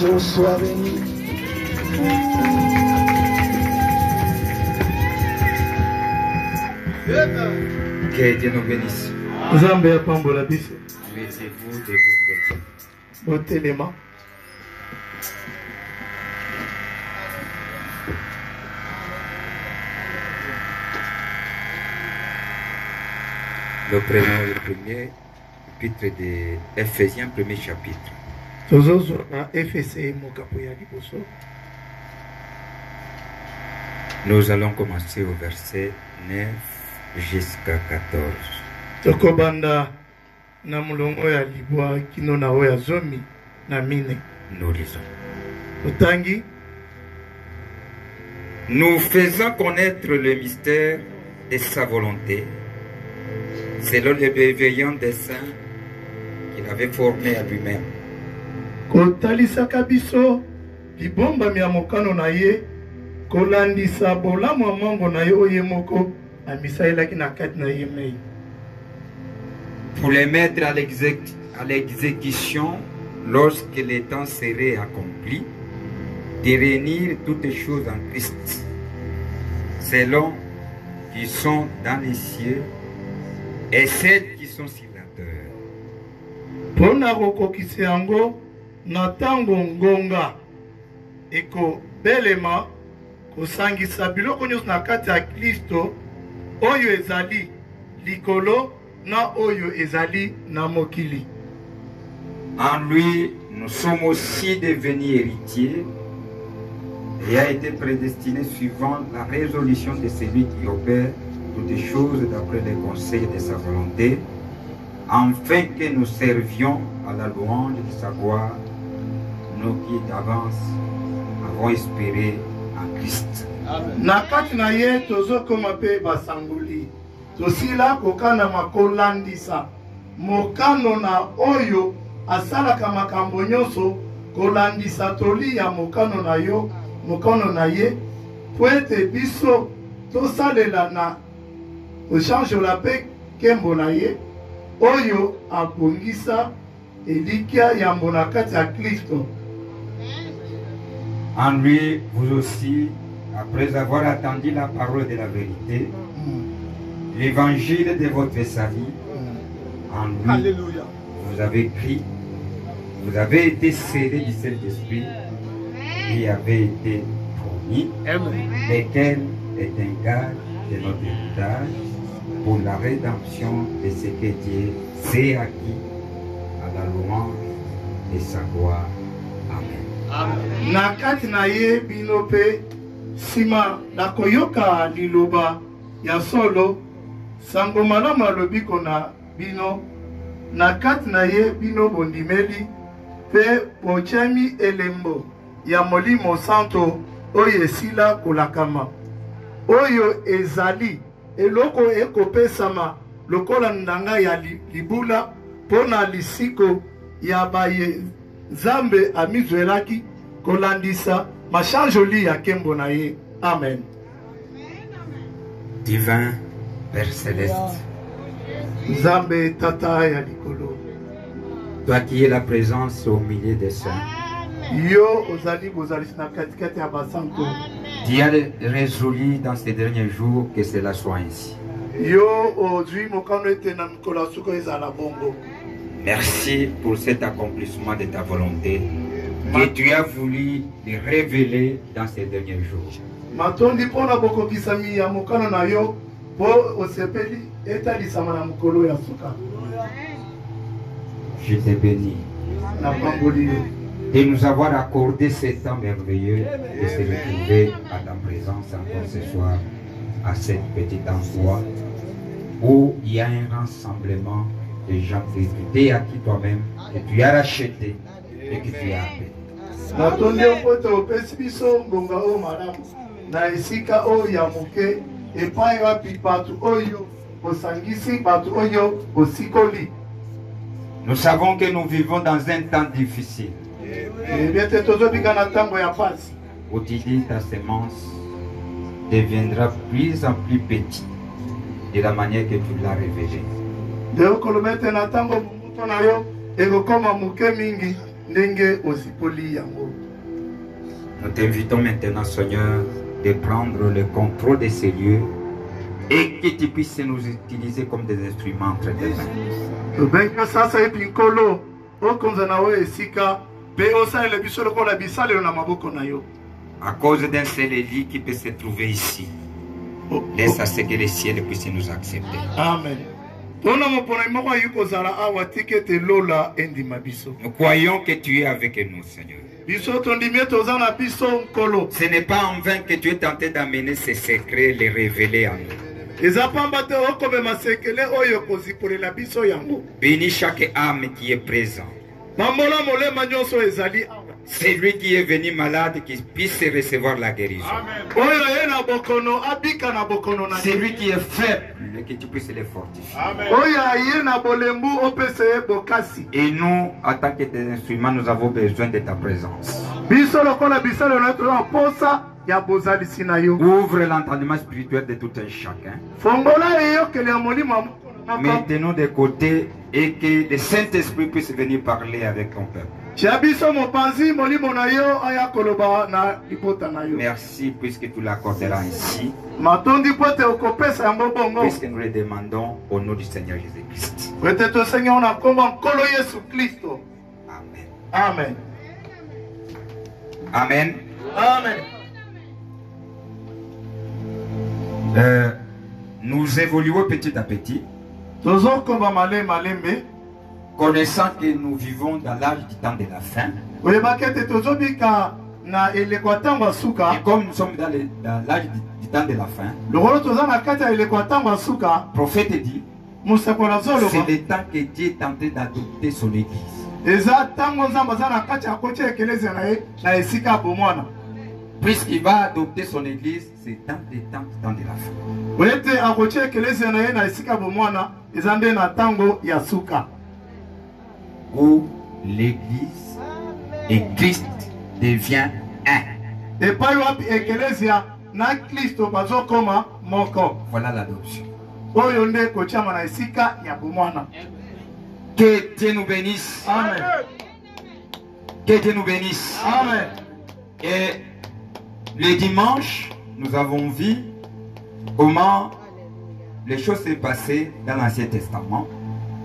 Dieu soit béni. Que Dieu nous bénisse. Zambé apambola biso. Mettez-vous debout. Botelema. Le premier chapitre de Ephésiens, premier chapitre. Tozozo na FSE mokapo ya liboso. Nous allons commencer au verset 9 jusqu'à 14. Tokobanda na mulongo ya libwa kino na oya zomi na mine. Nous lisons. Otangi. Nous faisons connaître le mystère de sa volonté, selon le bienveillant dessein qu'il avait formé à lui-même. Kotalisaka biso libomba mia mokano na ye kolandisa bolamu ya mango na ye oye moko amisaelaki na kati na ye mei. Pour les mettre à l'exécution lorsque le temps serait accompli, de réunir toutes choses en Christ, selon qui sont dans les cieux et celles qui sont sur la terre. Pona kokokisa yango na tango ngonga eko belema kosangisa biloko nyonso na kati ya Kristo oyo ezali likolo na oyo ezali na mokili. En lui, nous sommes aussi devenus héritiers et a été prédestiné suivant la résolution de celui qui opère toutes choses d'après les conseils de sa volonté, afin que nous servions à la louange de sa gloire, nous qui d'avance avons espéré en Christ. Na kati na ye tozokoma pe basangoli tosila kokana makolandisa mokano na oyo asalaka makambo nyonso kolandisa toli ya mokano na yo mokano na ye po ete biso tosalela na kochangeola mpe nkembo na ye oyo abongisa elikya yambo na kati ya Kristo. En lui, vous aussi, après avoir attendu la parole de la vérité, l'évangile de votre salut, en lui, Alléluia. Vous avez crié, vous avez été scellés du Saint-Esprit, qui avait été promis, lequel est un gage de notre héritage pour la rédemption de ce que Dieu s'est acquis à la louange de sa gloire. Amen. Na kati na ye bino pe sima na koyoka liloba ya solo sango malamu alobi kona bino na kati na ye bino bondimeli pe bochemi elembo ya molimo santo oyo esila kolakama oyo ezali eloko ekopesama lokola ndanga ya libula pona lisiko ya baye Zambe amizwelaki kolandisa machanjoli ya kembo na ye. Amen. Divin Père Céleste, Zambe tata ya likolo, toi qui es la présence au milieu des saints, yo ozali bozalisi na katikati ya basanto, tu as résolu dans ces derniers jours que cela soit ainsi. Yo ozwi mokano ete na mikolo suko ezala bongo. Merci pour cet accomplissement de ta volonté que tu as voulu révéler dans ces derniers jours. Matondi pona bokokisami ya mokano na yo po osepeli etalisama na mokolo ya suka. Je te bénis Na pamboli yo de nous avoir accordé ce temps merveilleux de se retrouver à ta présence encore ce soir à cette petite endroit où il y a un rassemblement de gens que tu t'es acquis toi-même, que tu as racheté et que tu as appelé. Natondi okote opesi biso ngonga o malamu na esika o ya moke epai wapi batu oyo osangisi batu oyo osikoli. Nous savons que nous vivons dans un temps difficile. Biete tozobika na tango ya pasi. Où tu dis ta semence deviendra plus en plus petite de la manière que tu l'as révélée. De okolobete na tango muto na yo ekokoma moke mingi ndenge ozipoli yango. Nous t'invitons maintenant, Seigneur, de prendre le contrôle de ces lieux et que tu puisses nous utiliser comme des instruments entre tes mains. Tobenga sasa epinkolo okonza nawe esika pe osalela biso lokola bisalelo na maboko na yo. À cause d'un seul élit qui peut se trouver ici, laisse à ce que les ciels puissent nous accepter. Amen. Nous croyons que tu es avec nous, Seigneur. Ce n'est pas en vain que tu es tenté d'amener ces secrets, les révéler à nous. Bénis chaque âme qui est présente. C'est lui qui est venu malade, qui puisse recevoir la guérison. C'est lui qui est faible, que tu puisses les fortifier. Et nous, en tant que tes instruments, nous avons besoin de ta présence. Ouvre l'entendement spirituel de tout un chacun. Mettez-nous de côté et que le Saint-Esprit puisse venir parler avec ton peuple. Merci puisque tu l'accorderas ainsi. Puisque nous le demandons au nom du Seigneur Jésus-Christ. Amen. Amen. Amen. Nous évoluons petit à petit, connaissant que nous vivons dans l'âge du temps de la fin. Et comme nous sommes dans l'âge du temps de la fin, le prophète dit, c'est le temps que Dieu est en train d'adopter son église. Puisqu'il va adopter son église, c'est dans le temps de la fin. Où l'église et Christ devient un. Voilà l'adoption. Que Dieu nous bénisse. Amen. Que Dieu nous bénisse. Amen. Et le dimanche, nous avons vu comment les choses s'est passées dans l'Ancien Testament.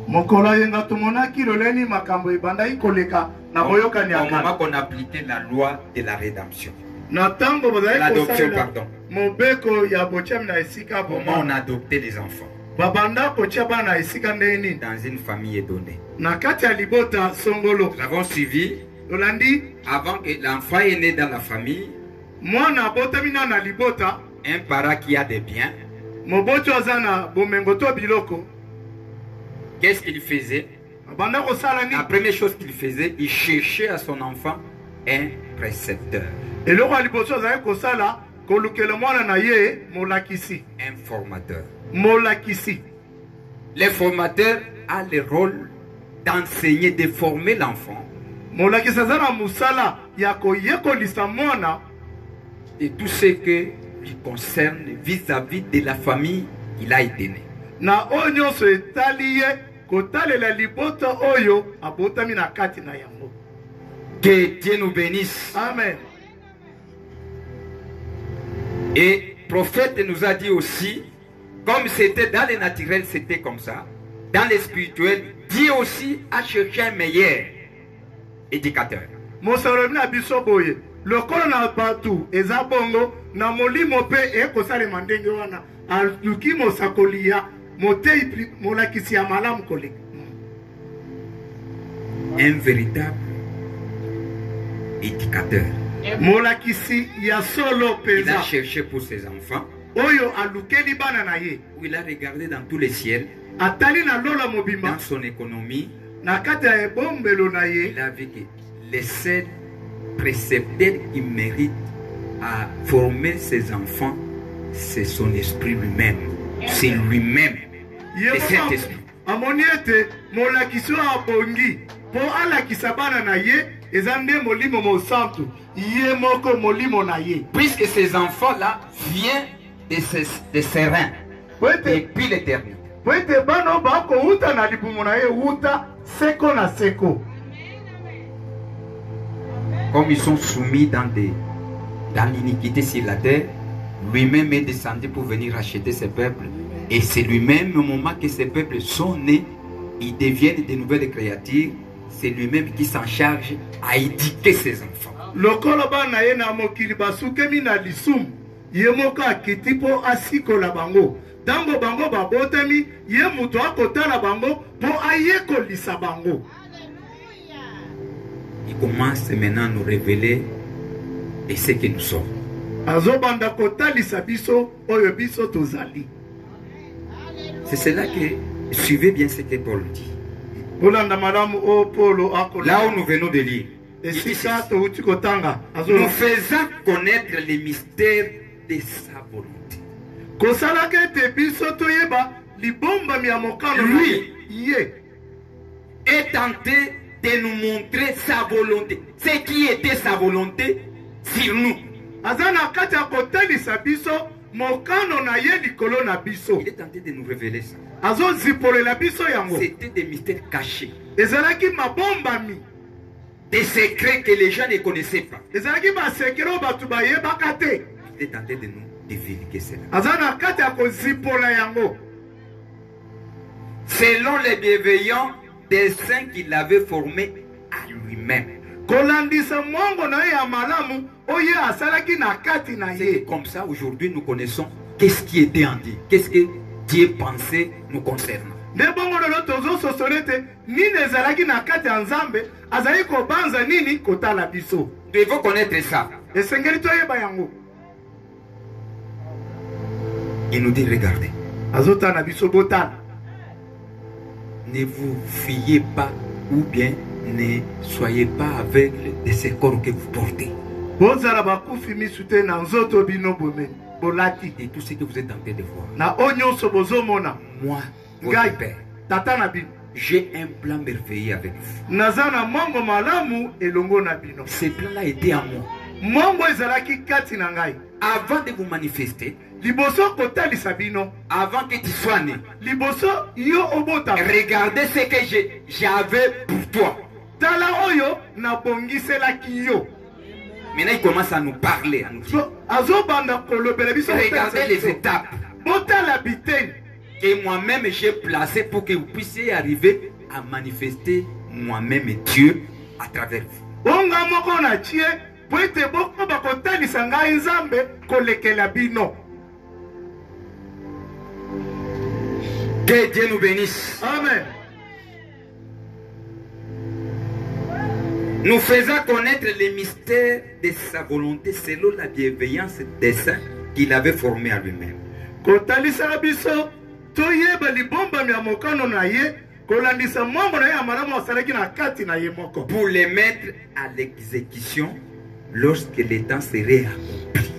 Au moment qu'on appliquait la loi de la rédemption. L'adoption, pardon. Comment on adoptait les enfants dans une famille donnée. Nous avons suivi avant que l'enfant est né dans la famille. Un parent qui a des biens. Qu'est-ce qu'il faisait? La première chose qu'il faisait, il cherchait à son enfant un précepteur. Un formateur. Le formateur a le rôle d'enseigner, de former l'enfant. Et tout ce qui lui concerne vis-à-vis de la famille qu'il a été né. Que Dieu nous bénisse. Amen. Et le prophète nous a dit aussi, comme c'était dans le naturel, c'était comme ça. Dans le spirituel, Dieu aussi a cherché un meilleur éducateur. Le corona batu ezabongo na molimo pe ekosale mandenge wana aluki mosakolia motei molakisi ya malamu koleka. Un véritable éducateur. Molakisi ya solo peza. Il a cherché pour ses enfants. Oyo alukeli bana na ye. Où il a regardé dans tous les ciels. Atali na lola mobimba. Dans son économie. Na kata ya bombelo na ye. Il a vu que les seuls précepteur qui mérite à former ses enfants, c'est son esprit lui-même. C'est lui-même. Le Saint-Esprit. Puisque ces enfants-là viennent de ses reins depuis l'éternité. comme ils sont soumis dans l'iniquité sur la terre, lui-même est descendu pour venir racheter ses peuples. Et c'est lui-même, au moment que ces peuples sont nés, ils deviennent de nouvelles créatures. C'est lui-même qui s'en charge à éduquer ses enfants. Il commence maintenant à nous révéler et ce que nous sommes. C'est cela que, suivez bien ce que Paul dit. Là où nous venons de lire, nous faisons connaître les mystères de sa volonté. Lui est tenté de nous montrer sa volonté. Ce qui était sa volonté sur nous. Il est tenté de nous révéler ça. C'était des mystères cachés. Des secrets que les gens ne connaissaient pas. Il est tenté de nous divulguer cela. Selon les bienveillants desseins qu'il avait formés à lui-même. C'est comme ça aujourd'hui nous connaissons qu'est-ce qui était en Dieu, qu'est-ce que Dieu pensait nous concernant. Nous devons connaître ça. Il nous dit regardez. Ne vous fiez pas ou bien ne soyez pas aveugle de ce corps que vous portez. Et tout ce que vous êtes en train de voir. Moi, votre Père, j'ai un plan merveilleux avec vous. Ce plan-là était à moi. Avant de vous manifester, avant que tu sois né, regardez ce que j'avais pour toi. Maintenant il commence à nous parler, à nous dire. Regardez les étapes que moi-même j'ai placées pour que vous puissiez arriver à manifester moi-même Dieu à travers vous. Que Dieu nous bénisse. Amen. Nous faisons connaître les mystères de sa volonté selon la bienveillance des saints qu'il avait formés à lui-même. Pour les mettre à l'exécution lorsque le temps serait accompli.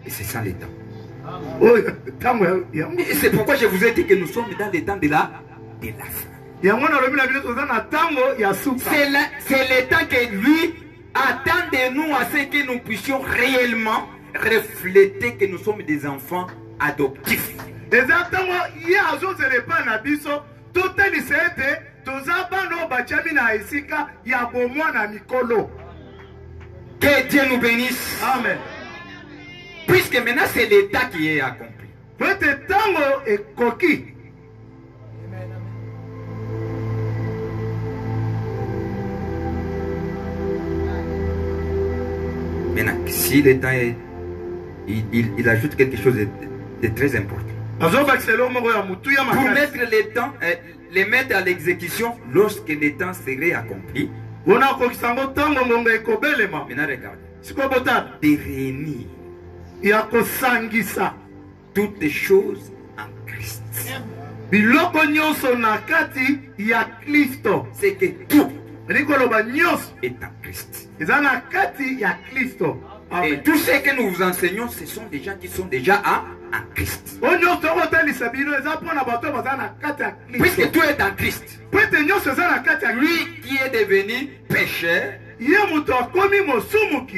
Et c'est ça le temps. Et c'est pourquoi je vous ai dit que nous sommes dans le temps de la fin. C'est le temps que lui attend de nous à ce que nous puissions réellement refléter que nous sommes des enfants adoptifs. Que Dieu nous bénisse. Amen. Puisque maintenant c'est l'état qui est accompli. Maintenant, si l'état est... Il ajoute quelque chose de très important. Pour mettre les mettre à l'exécution lorsque le temps serait accompli. Maintenant regarde. De réunir toutes choses en Christ. C'est que tout est en Christ. Et tout ce que nous vous enseignons, ce sont des gens qui sont déjà en Christ. Puisque tout est en Christ. Lui qui est devenu pécheur,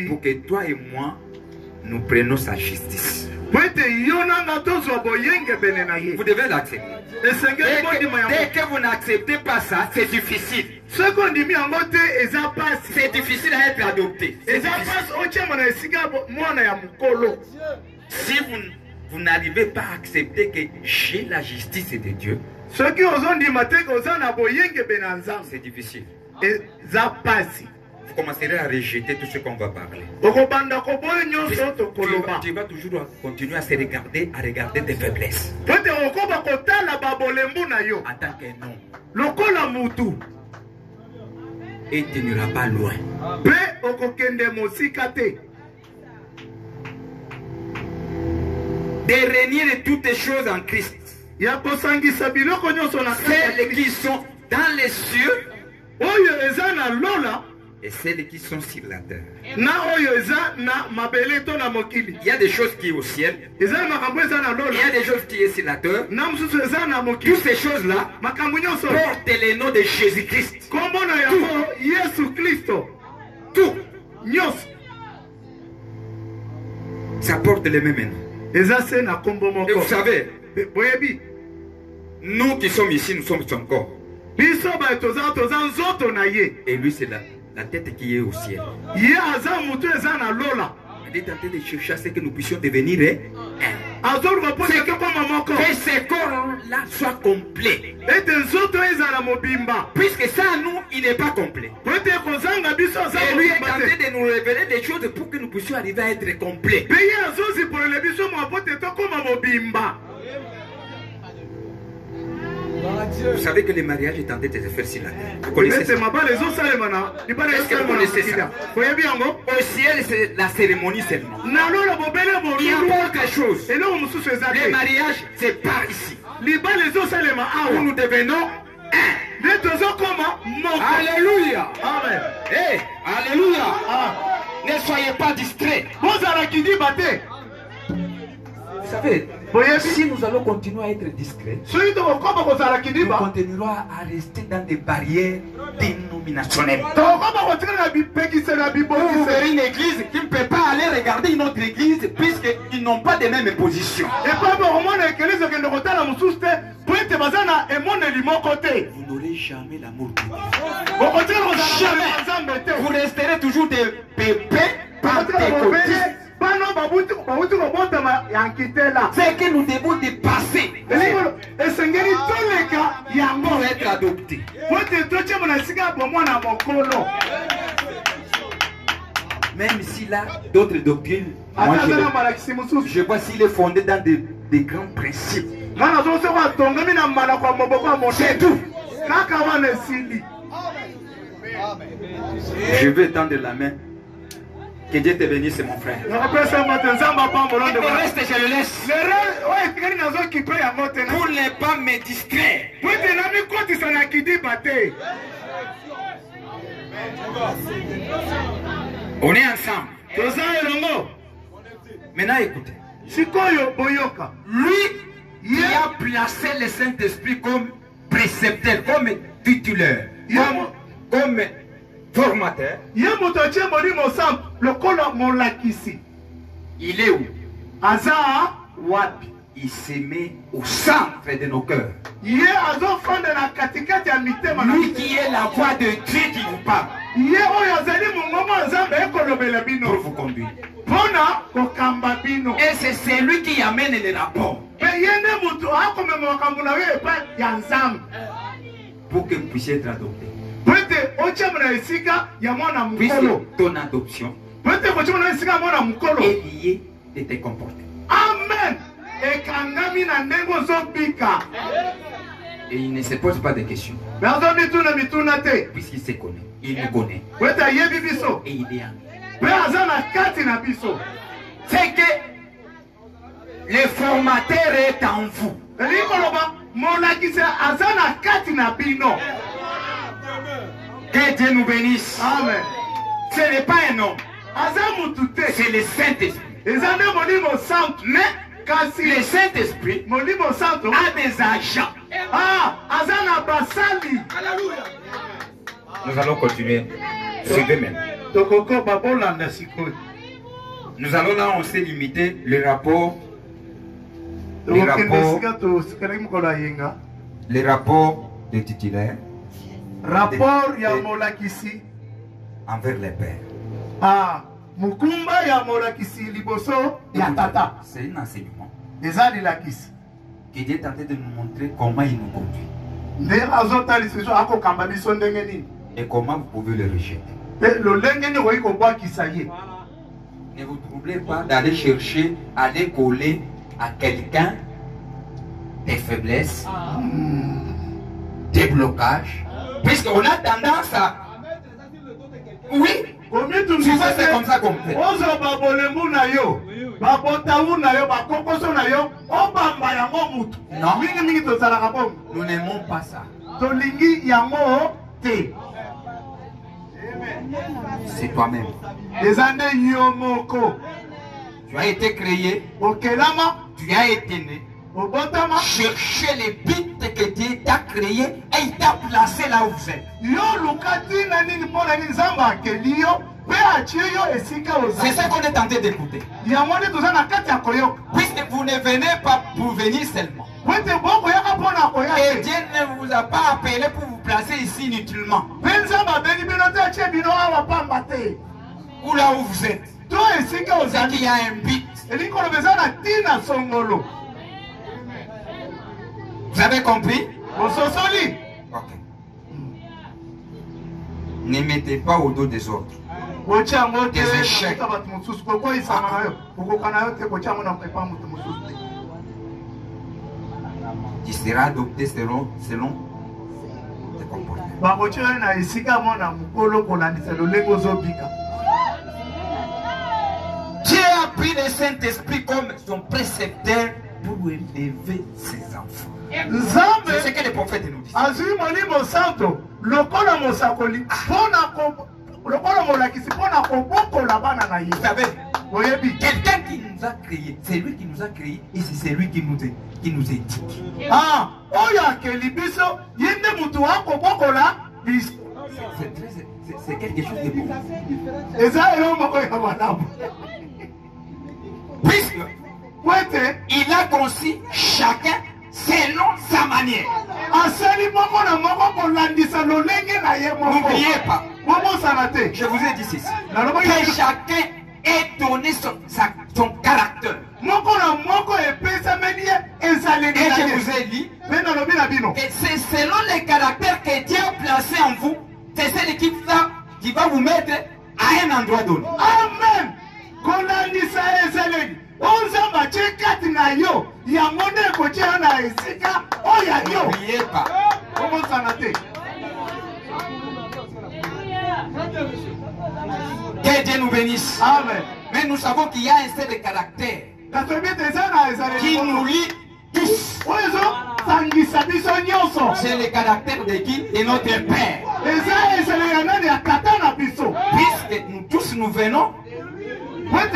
pour que toi et moi nous prenons sa justice. Vous devez l'accepter. Dès que vous n'acceptez pas ça, c'est difficile. C'est difficile à être adopté. Si vous n'arrivez pas à accepter que j'ai la justice de Dieu, c'est difficile. Vous commencerez à rejeter tout ce qu'on va parler. Tu vas toujours continuer à se regarder, à regarder tes faiblesses. En tant qu'un homme. Et tu n'iras pas loin. De régner de toutes les choses en Christ. Celles qui sont dans les cieux et celles qui sont sur la terre. Il y a des choses qui sont au ciel. Il y a des choses qui sont sur la terre. Toutes ces choses-là portent le nom de Jésus-Christ. Tout. Ça porte le même nom. Et vous savez, nous qui sommes ici, nous sommes son corps. Et lui, c'est la tête qui est au ciel. Il est en train de chercher à ce que nous puissions devenir un. Que ce corps-là soit complet. Puisque ça, nous, il n'est pas complet. Et lui est en train de nous révéler des choses pour que nous puissions arriver à être complets. Vous savez que le mariage est en train de se faire sur la terre. Vous connaissez ça? Est-ce que vous connaissez ça? Au ciel, c'est la cérémonie seulement. Il y a autre chose. Le mariage, c'est par ici. Où nous devenons un. Alléluia. Amen. Hey, alléluia. Ne soyez pas distraits. Vous savez, si nous allons continuer à être discrets, nous continuerons à rester dans des barrières dénominationnelles. Vous verrez une église qui ne peut pas aller regarder une autre église puisqu'ils n'ont pas de mêmes positions. Vous n'aurez jamais l'amour de Dieu. Jamais. Vous resterez toujours des pépés pentecôtistes. C'est que nous devons dépasser pour être adoptés. Même s'il a d'autres doctrines, moi je vois s'il est fondé dans des grands principes. C'est tout. Je vais tendre la main. Que Dieu te bénisse, mon frère. Le reste, je le laisse. Pour ne pas me distraire. On est ensemble. Maintenant, écoutez. Lui, il a placé le Saint-Esprit comme précepteur, comme titulaire, comme formateur. Il est où? Il se met au centre de nos cœurs. Lui qui est la voix de Dieu qui vous parle. Pour vous conduire. Et c'est celui qui amène les rapports. Pour que vous puissiez être adopté. Puisque ton adoption est liée de tes comportements. Amen. Et il ne se pose pas de questions. Puisqu'il se connaît. Il nous connaît. Et il est ami. C'est que le formateur est en vous. Que Dieu nous bénisse. Amen. Ce n'est pas un homme. C'est le Saint-Esprit. Mais le Saint-Esprit a des agents. Nous allons continuer. Suivez maintenant. Nous allons là, on s'est limité le rapport. Les rapports des titulaires. Rapport ya molakisi envers les pères. Ah, mukumba ya molakisi liboso ya tata. C'est un enseignement. Ezali lakisi. Que Dieu est en train de nous montrer comment il nous conduit. Et comment vous pouvez le rejeter. Ne vous troublez pas d'aller chercher, aller coller à quelqu'un des faiblesses, des blocages. Puisqu'on a tendance à... Oui, souvent c'est comme ça qu'on fait. Non, nous n'aimons pas ça. C'est toi-même. Tu as été créé, tu as été né. Cherchez les buts que Dieu t'a créé et il t'a placé là où vous êtes. C'est ça qu'on est tenté d'écouter. Puisque vous ne venez pas pour venir seulement. Et Dieu ne vous a pas appelé pour vous placer ici inutilement. Ou là où vous êtes. C'est qu'il y a un but. Vous avez compris? Ok. Ne mettez pas au dos des autres des échecs. Qui sera adopté selon tes comportements. Dieu a pris le Saint-Esprit comme son précepteur pour élever ses enfants. C'est ce que les prophètes nous disent. Vous savez, quelqu'un qui nous a créé, c'est lui qui nous a créé et c'est lui qui nous éduque. Ah, c'est quelque chose de beau. Puisqu'il a conçu chacun selon sa manière. N'oubliez pas, je vous ai dit ceci, que chacun est donné son caractère. Et je vous ai dit, et c'est selon les caractères que Dieu a placé en vous, c'est celle qui va vous mettre à un endroit donné. Amen. N'oubliez pas. Que Dieu nous bénisse. Amen. Mais nous savons qu'il y a un set de caractère qui nous lie tous. C'est le caractère de qui? De notre Père. Puisque nous tous nous venons. Mais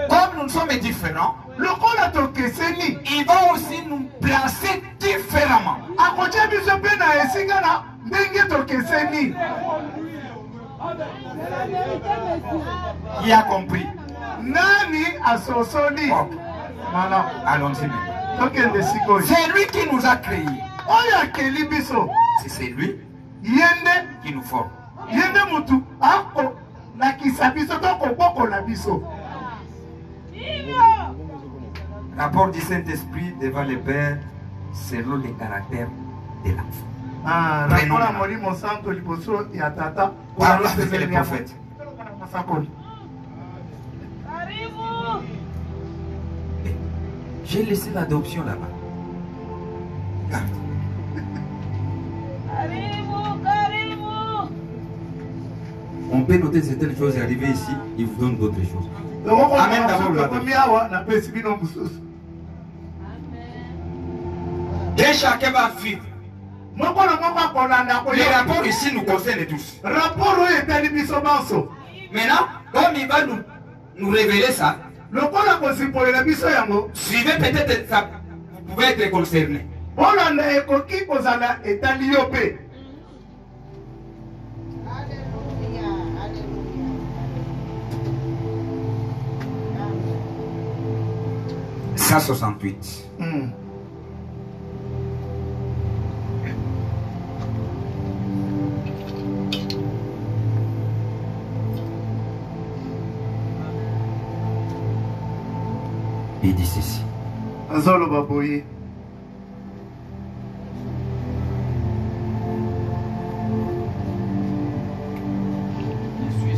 comme nous sommes différents, il va aussi nous placer différemment. Qui a compris? Allons-y maintenant. C'est lui qui nous a créés. C'est lui qui nous forme. Rapport du Saint-Esprit devant le Père selon les caractères de l'enfant. Parlons avec les prophètes. J'ai laissé l'adoption là-bas. Regarde. On peut noter certaines choses et arriver ici, il vous donne d'autres choses. Amen d'abord l'adoption. Et chacun va vivre. Les rapports ici nous concernent tous. Maintenant, comme il va nous révéler ça, suivez peut-être ça, vous pouvez être concerné. 168. Il dit ceci.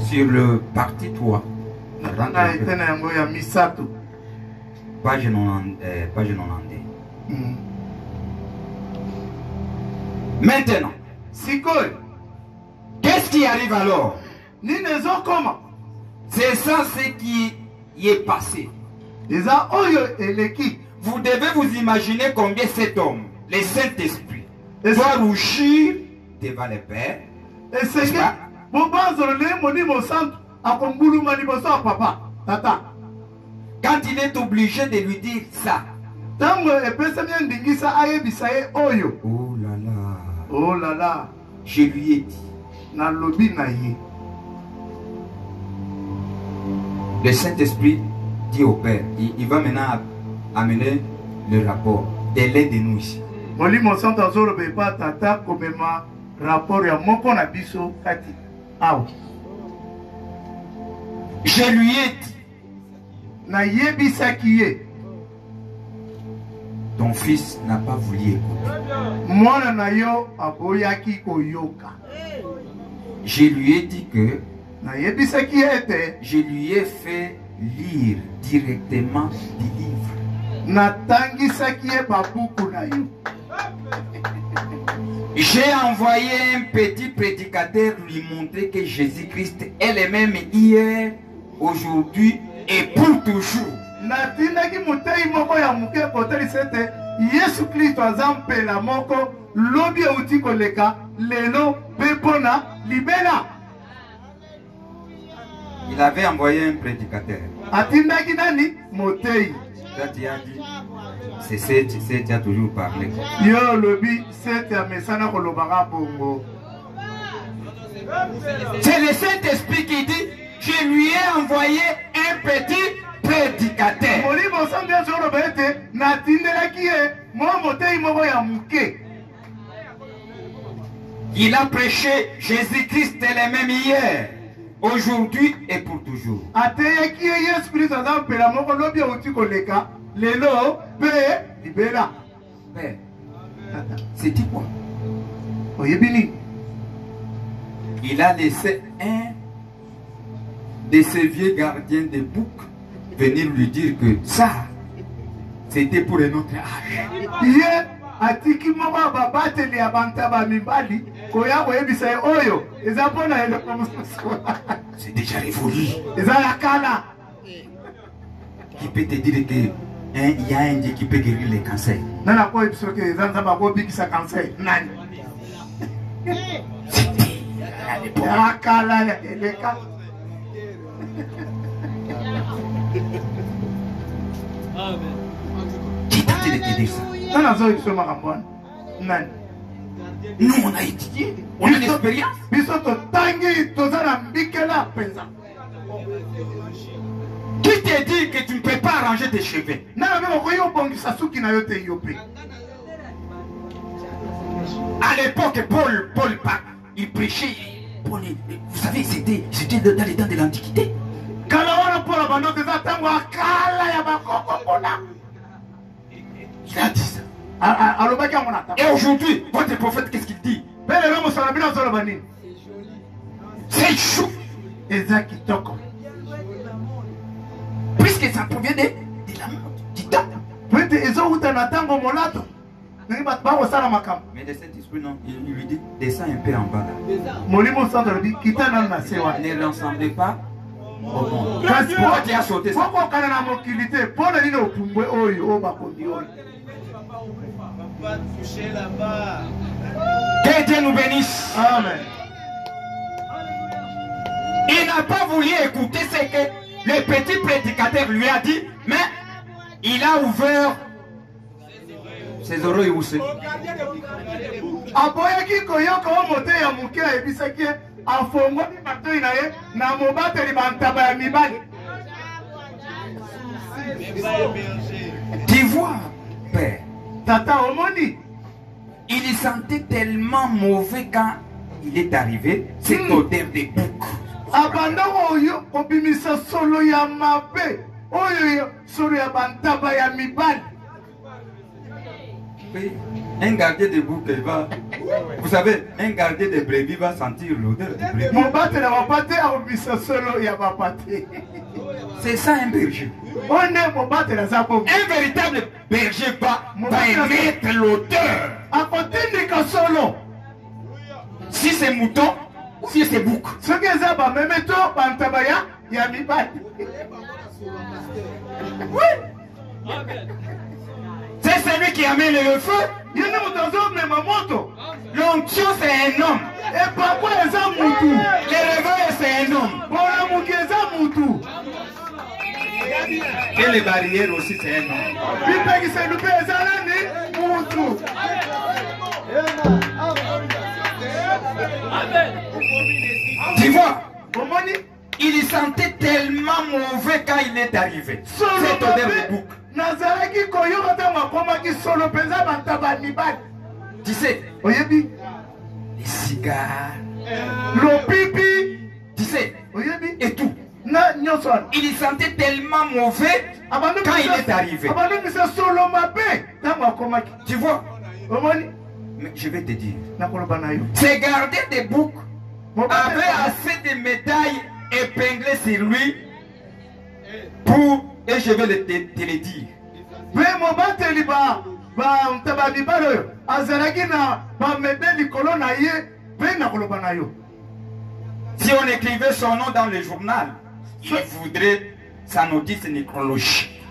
Sur le parti 3, page 90. Maintenant, qu'est-ce qui arrive alors? C'est ça ce qui y est passé. Vous devez vous imaginer combien cet homme, le Saint-Esprit, doit rougir devant le Père. Quand il est obligé de lui dire ça. Oh là là. Oh là là. Je lui ai dit. Le Saint-Esprit dit au Père, il va maintenant amener le rapport de l'un de nous ici. Je lui ai dit, ton fils n'a pas voulu écouter. Je lui ai dit que je lui ai fait lire directement des livres. J'ai envoyé un petit prédicateur lui montrer que Jésus-Christ est le même hier, aujourd'hui et pour toujours. Il avait envoyé un prédicateur. C'est ça, tu as toujours parlé. C'est le Saint-Esprit qui dit, je lui ai envoyé un petit prédicateur. Il a prêché Jésus-Christ est le même hier, aujourd'hui et pour toujours. C'est quoi? Il a laissé un de ses vieux gardiens de bouc venir lui dire que ça, c'était pour un autre âge. C'est déjà révolu. Qui peut te dire que il y a un Dieu qui peut guérir les cancers. Qui t'a dit de te dire ça? Nous, on a étudié, on a l'expérience. Qui te dit que tu ne peux pas arranger tes cheveux? À l'époque, Paul, il prêchait. Paul, vous savez, c'était dans les temps de l'Antiquité. Il a dit ça. Et aujourd'hui, votre prophète, qu'est-ce qu'il dit? C'est chaud. Puisque ça provient de la mort, du temps. Mais le Saint-Esprit, non, il lui dit, descends un peu en bas là. Ne ressemblez pas au monde. Pourquoi tu as sauté ça? Que Dieu nous bénisse. Amen. Il n'a pas voulu écouter ce que le petit prédicateur lui a dit, mais il a ouvert ses oreilles aussi. Tu vois, père. Tata omoni. Il sentait tellement mauvais quand il est arrivé, cette odeur de bouc. Abandon oyo obimisa solo ya mabe. Oyo solo ya bantaba ya mibali. Oui, un gardien de bouc va. Vous savez, un gardien de brebis va sentir l'odeur de brebis. Mon bate na bapate a obimisa solo ya bapate. C'est ça un berger. On est mon bate na zabo. Un véritable berger va émettre l'odeur. À côté de solo. Si c'est mouton, si c'est bouc. Ce que ça va même toi bantaba ya mibali. Oui. C'est celui qui amène le feu. L'onction c'est un homme. Et pourquoi les hommes? Le réveil c'est un homme. Et les barrières aussi c'est un homme. Tu vois, il sentait tellement mauvais quand il est arrivé. Cette odeur de bouc. Tu sais, les cigares, le pipi, tu sais, et tout. Il sentait tellement mauvais quand il est arrivé. Tu vois, mais je vais te dire, ces gardiens de bouc avaient assez de médailles épinglées sur lui pour, et je vais te le dire. Si on écrivait son nom dans le journal, il voudrait sa notice nécrologique.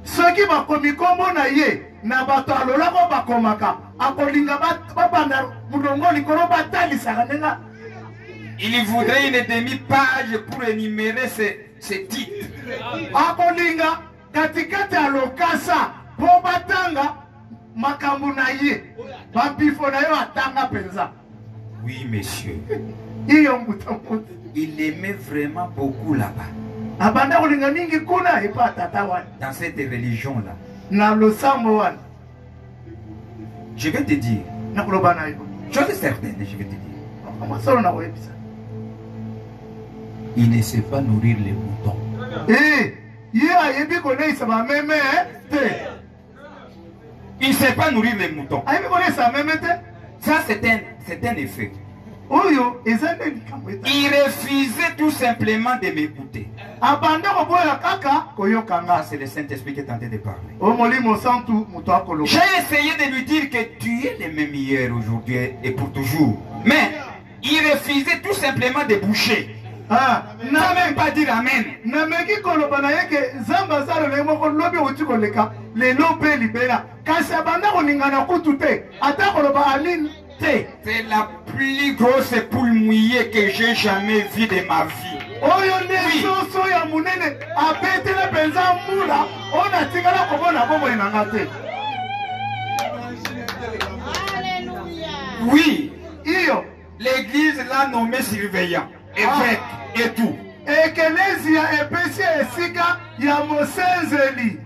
Ceux qui vont commis comme on a eu, n'a pas de la robe komaka, à Polinga, il voudrait une demi-page pour énumérer ses titres. À Polinga, katikati alokasa, Bobatanga, Makamunaye, Babifonayo atanga penza. Oui, monsieur. Il aimait vraiment beaucoup là-bas. Dans cette religion-là. Je vais te dire. Chose certaine, je vais te dire. Il ne sait pas nourrir les moutons. Il ne sait pas nourrir les moutons. Ça, c'est un effet. Il refusait tout simplement de m'écouter. C'est le Saint-Esprit qui est en train de parler. J'ai essayé de lui dire que tu es le même hier, aujourd'hui et pour toujours. Mais il refusait tout simplement de boucher. Il n'a même pas dire Amen. C'est la plus grosse poule mouillée que j'ai jamais vue de ma vie. Oui, l'église l'a nommé surveillant, évêque et tout. Ekelezia epesi esika ya mosenzeli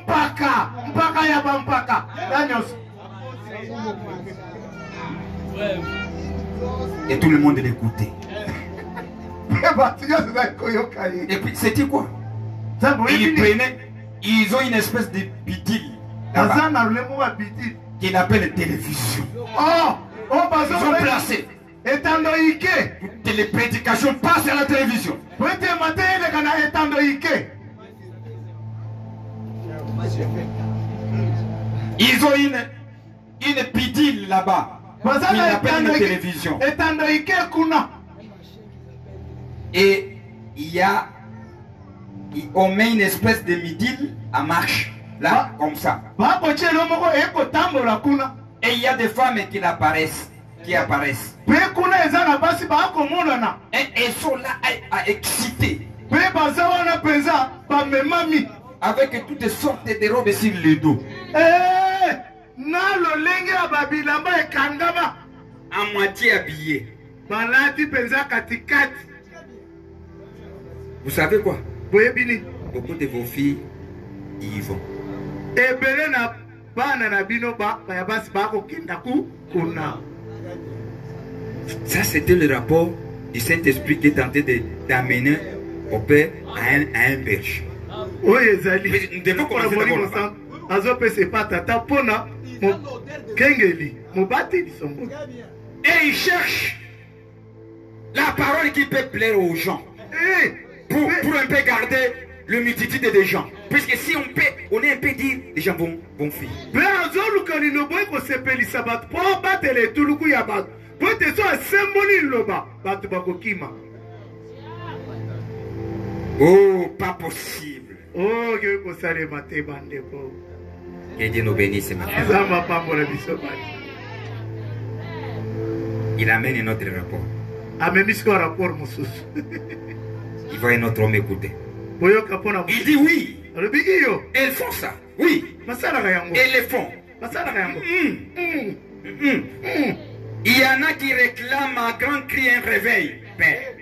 mpaka ya bampaka danyos. Et tout le monde l'écoutait. Et puis c'était quoi? Ils prenaient, ils ont une espèce de bidule qu'ils appellent télévision. Ils ont placé. Toutes les prédications passent à la télévision. Ils ont une bidule là-bas. Ils appellent une télévision. Et on met une espèce de bidule à marche. Là, comme ça. Et il y a des femmes qui apparaissent. Et elles sont là à exciter. Avec toutes sortes de robes sur le dos. À moitié habillés. Vous savez quoi? Beaucoup de vos filles y vont. ebele na bana na bino ba ya basi ba ko kenda kuna. Ça, c'était le rapport du Saint-Esprit qui tentait d'amener au Père à un berger. Oui, Ezali. Nous devons commencer d'abord. Et il cherche la parole qui peut plaire aux gens. Pour un peu garder le multitude des gens. Puisque si on est un peu dire, les gens vont fuir. Oh, pas possible. Oh, que Dieu nous bénisse maintenant. Il amène un autre rapport. Il va un autre homme écouter. Il dit oui. Ils font ça. Oui. Ils le font. Il y en a qui réclament à grand cri un réveil, Père.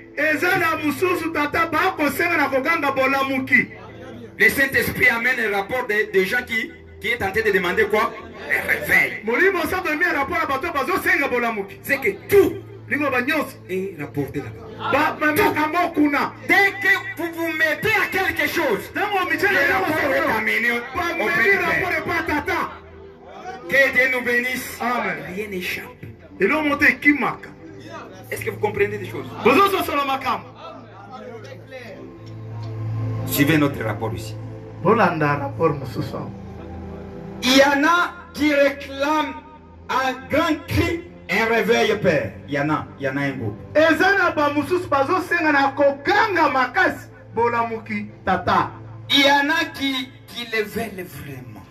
Le Saint-Esprit amène un rapport des gens qui est tenté de demander quoi? Un réveil. C'est que tout est rapporté là-bas. Dès que vous vous mettez à quelque chose, le rapport est amené auprès du Père. Que Dieu nous bénisse. Amen. Rien n'échappe. Est-ce que vous comprenez des choses? Suivez notre rapport ici. Il y en a qui réclament à grand cri un réveil, Père. Il y en a un groupe. Il y en a qui le veulent vraiment.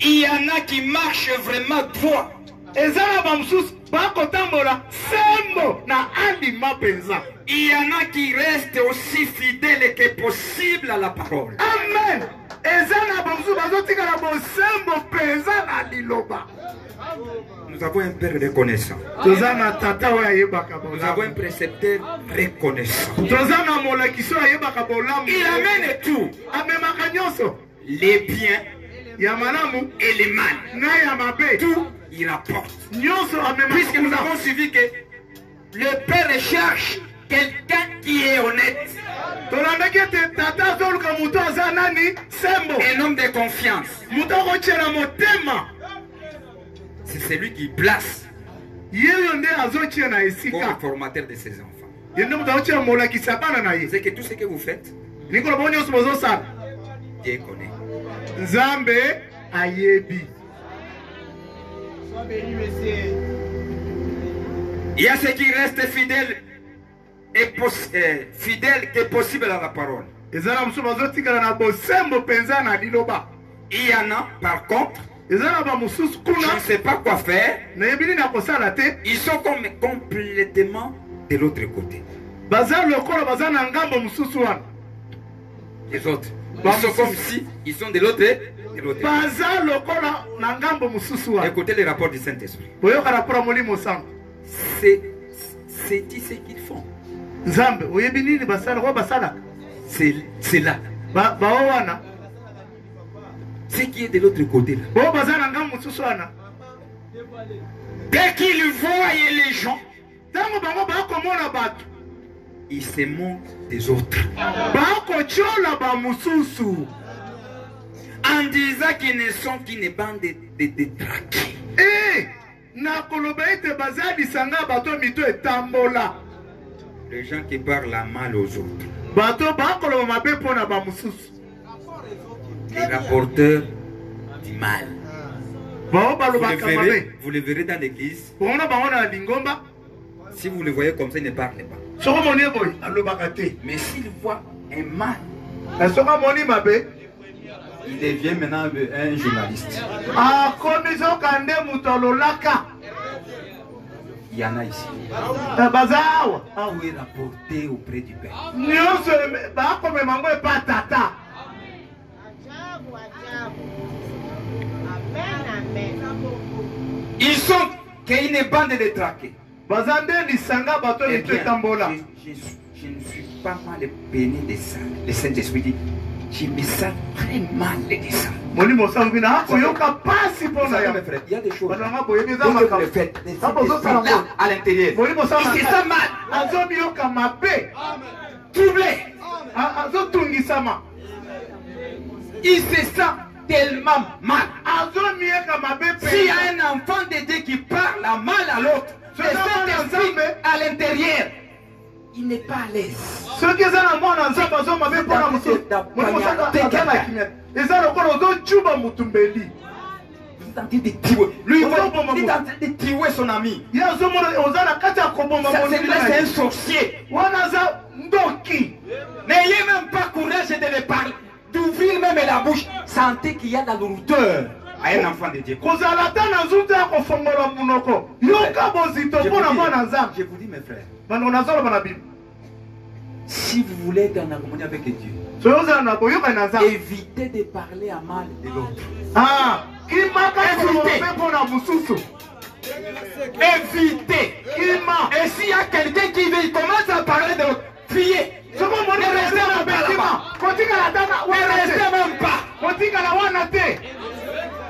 Il y en a qui marchent vraiment droit. Il y en a qui restent aussi fidèles que possible à la parole. Amen. Nous avons un Père reconnaissant. Nous avons un précepteur reconnaissant. Il amène tout. Les biens et les mal. Tout il rapporte. Puisque nous avons suivi que le Père cherche quelqu'un qui est honnête. Un homme de confiance. C'est celui qui place comme formateur de ses enfants. C'est que tout ce que vous faites, Dieu connaît. Il y a ceux qui restent fidèles fidèles que possible à la parole. Il y en a par contre, je ne sais pas quoi faire. Ils sont complètement de l'autre côté. Les autres, ils sont comme si ils sont de l'autre côté. Écoutez le rapport du Saint-Esprit. C'est ce qu'ils font. C'est là. Ce qui est de l'autre côté là. Dès qu'ils voient les gens, ils se montrent des autres. En disant qu'ils ne sont qu'une bande de traqués. Les gens qui parlent mal aux autres. Les rapporteurs du mal. Vous le verrez dans l'église. Si vous le voyez comme ça, il ne parle pas. Mais s'il voit un mal, il devient maintenant un journaliste. Il y en a ici. Vous est rapporté auprès du Père. Ils sont qu'une bande de traqués. Je je ne suis pas mal béni de ça. Le Saint-Esprit dit, je me sens très mal de ça. Il y a des choses que vous le faites à l'intérieur. Il se sent mal. Troublé. Il se sent tellement mal. S'il y a un enfant de Dieu qui parle mal à l'autre, le Saint-Esprit à l'intérieur, il n'est pas à l'aise. Vous êtes en train de tuer. Lui, il est en train de tuer son ami. C'est un sorcier. N'ayez même pas courage de le parler, d'ouvrir même la bouche. Sentez qu'il y a de la lourdeur à un enfant de Dieu. Je vous dis, mes frères, si vous voulez être en harmonie avec Dieu, évitez de parler à mal de l'autre. Évitez. Et s'il y a quelqu'un qui veut, il commence à parler de l'autre, fuyez. Ne restez même pas.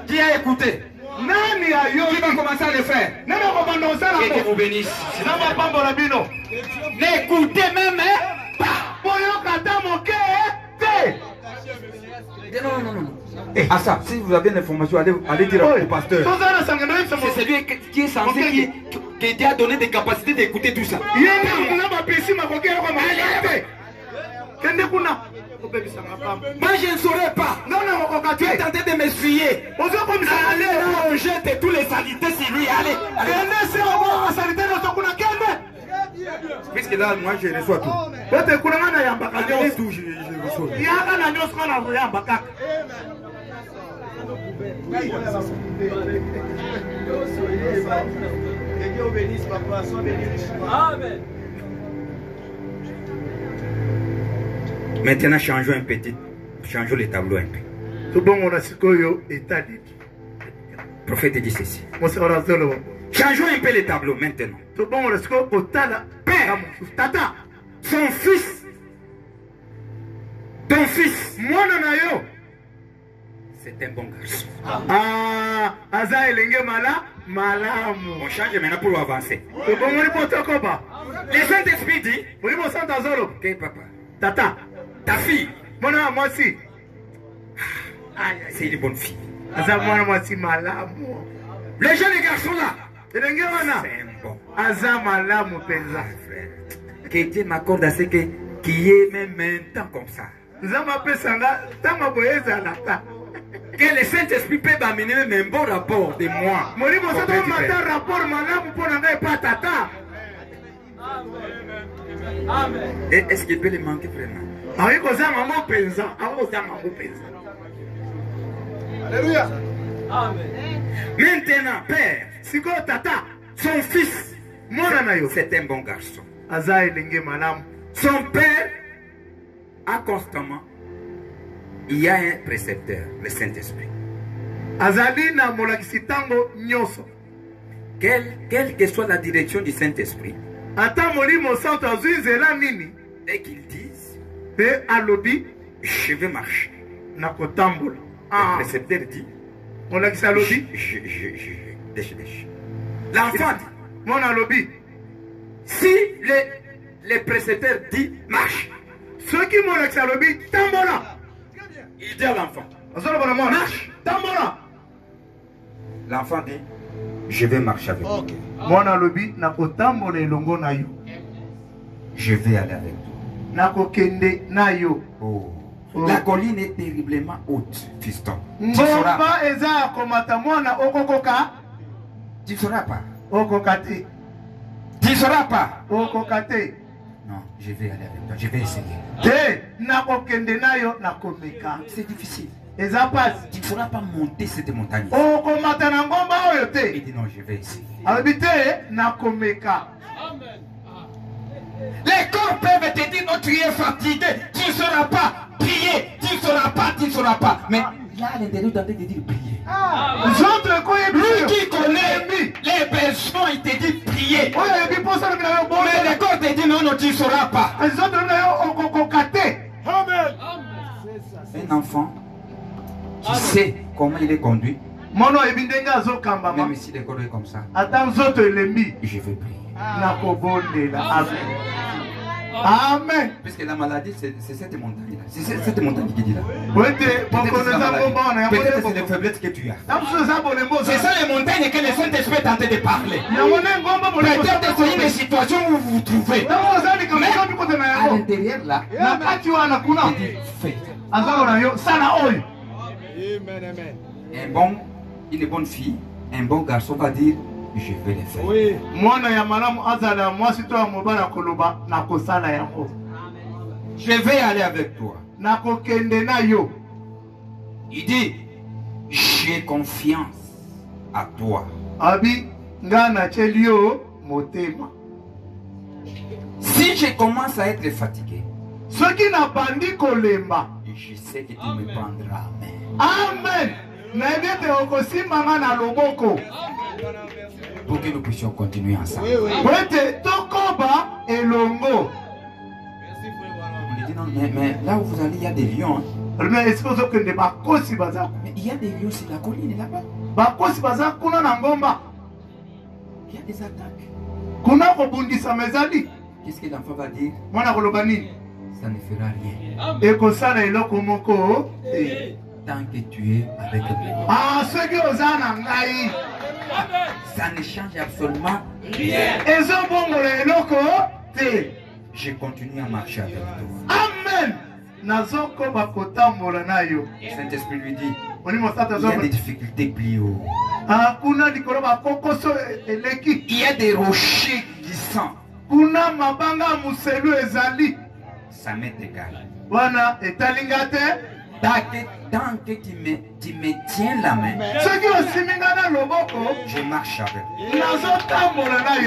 Qui a écouté? Qui va commencer à le faire? Que Dieu vous bénisse. N'écoutez même pas. Non. Ah ça, si vous avez l'information, allez dire au pasteur. C'est celui qui est censé, qui a donné des capacités d'écouter tout ça. Moi je ne saurais pas. Tu es tenté de m'essuyer. Allez, on jette tous les saletés sur lui. Allez. Puisque là, moi je reçois tout. Je reçois. Amen. Maintenant, changeons un petit. Changeons le tableau un peu. Le prophète dit ceci. Changeons un peu le tableau maintenant. Père, tata, son fils, ton fils, c'est un bon garçon. On change maintenant pour avancer. Le Saint-Esprit dit, ok papa, tata, ta fille, c'est une bonne fille. Les jeunes garçons là, c'est un bon. Que Dieu m'accorde à ce qu'il y ait même un temps comme ça. Que le Saint-Esprit peut m'amener même un bon rapport de moi. Est-ce qu'il peut le manquer vraiment? Alléluia. Maintenant, Père, son fils, c'est un bon garçon. Son père a constamment, il y a un précepteur, le Saint-Esprit. Quelle que soit la direction du Saint-Esprit, et qu'ils disent, je vais marcher. Le précepteur dit, l'enfant dit, si le précepteur dit marche, il dit à l'enfant, marche, l'enfant dit, je vais marcher avec toi. Je vais aller avec toi. Oh. La colline est terriblement haute, fiston. Tu ne sauras pas. Tu ne sauras pas. Tu ne sauras pas. Non, je vais aller avec toi. Je vais essayer. C'est difficile. Tu ne sauras pas monter cette montagne. Il dit non, je vais essayer. Les corps peuvent te dire non, tu es fatigué, tu ne sauras pas prier, tu ne sauras pas, tu ne sauras pas. Mais il y là à l'intérieur en train de dire prier. Lui qui connaît les besoins, il te dit prier. Mais le corps te dit non, non, tu ne sauras pas. Un enfant qui sait comment il est conduit, même si le corps est comme ça, je vais prier. Amen. Puisque la maladie, c'est cette montagne-là. C'est cette montagne qui dit là. Peut-être c'est les faiblesses que tu as. C'est ça les montagnes que le Saint-Esprit est en train de parler. Peut-être c'est une situation où vous vous trouvez. Mais à l'intérieur là, il dit faites. Une bonne fille, un bon garçon va dire je vais le faire. Je vais aller avec toi. Il dit j'ai confiance à toi. Si je commence à être fatigué, je sais que tu me prendras en main. Amen. Pour que nous puissions continuer ensemble. On lui dit non, mais là où vous allez, il y a des lions. Hein. Mais il y a des lions sur la colline là-bas. Il y a des attaques. Qu'est-ce que l'enfant va dire? Ça ne fera rien. Tant que tu es avec moi. Ça ne change absolument rien. Je continue à marcher avec toi. Amen. Saint-Esprit lui dit, il y a des difficultés plus haut. Il y a des rochers glissants. Ça m'est égal. Tant que tu me tiens la main, je marche avec.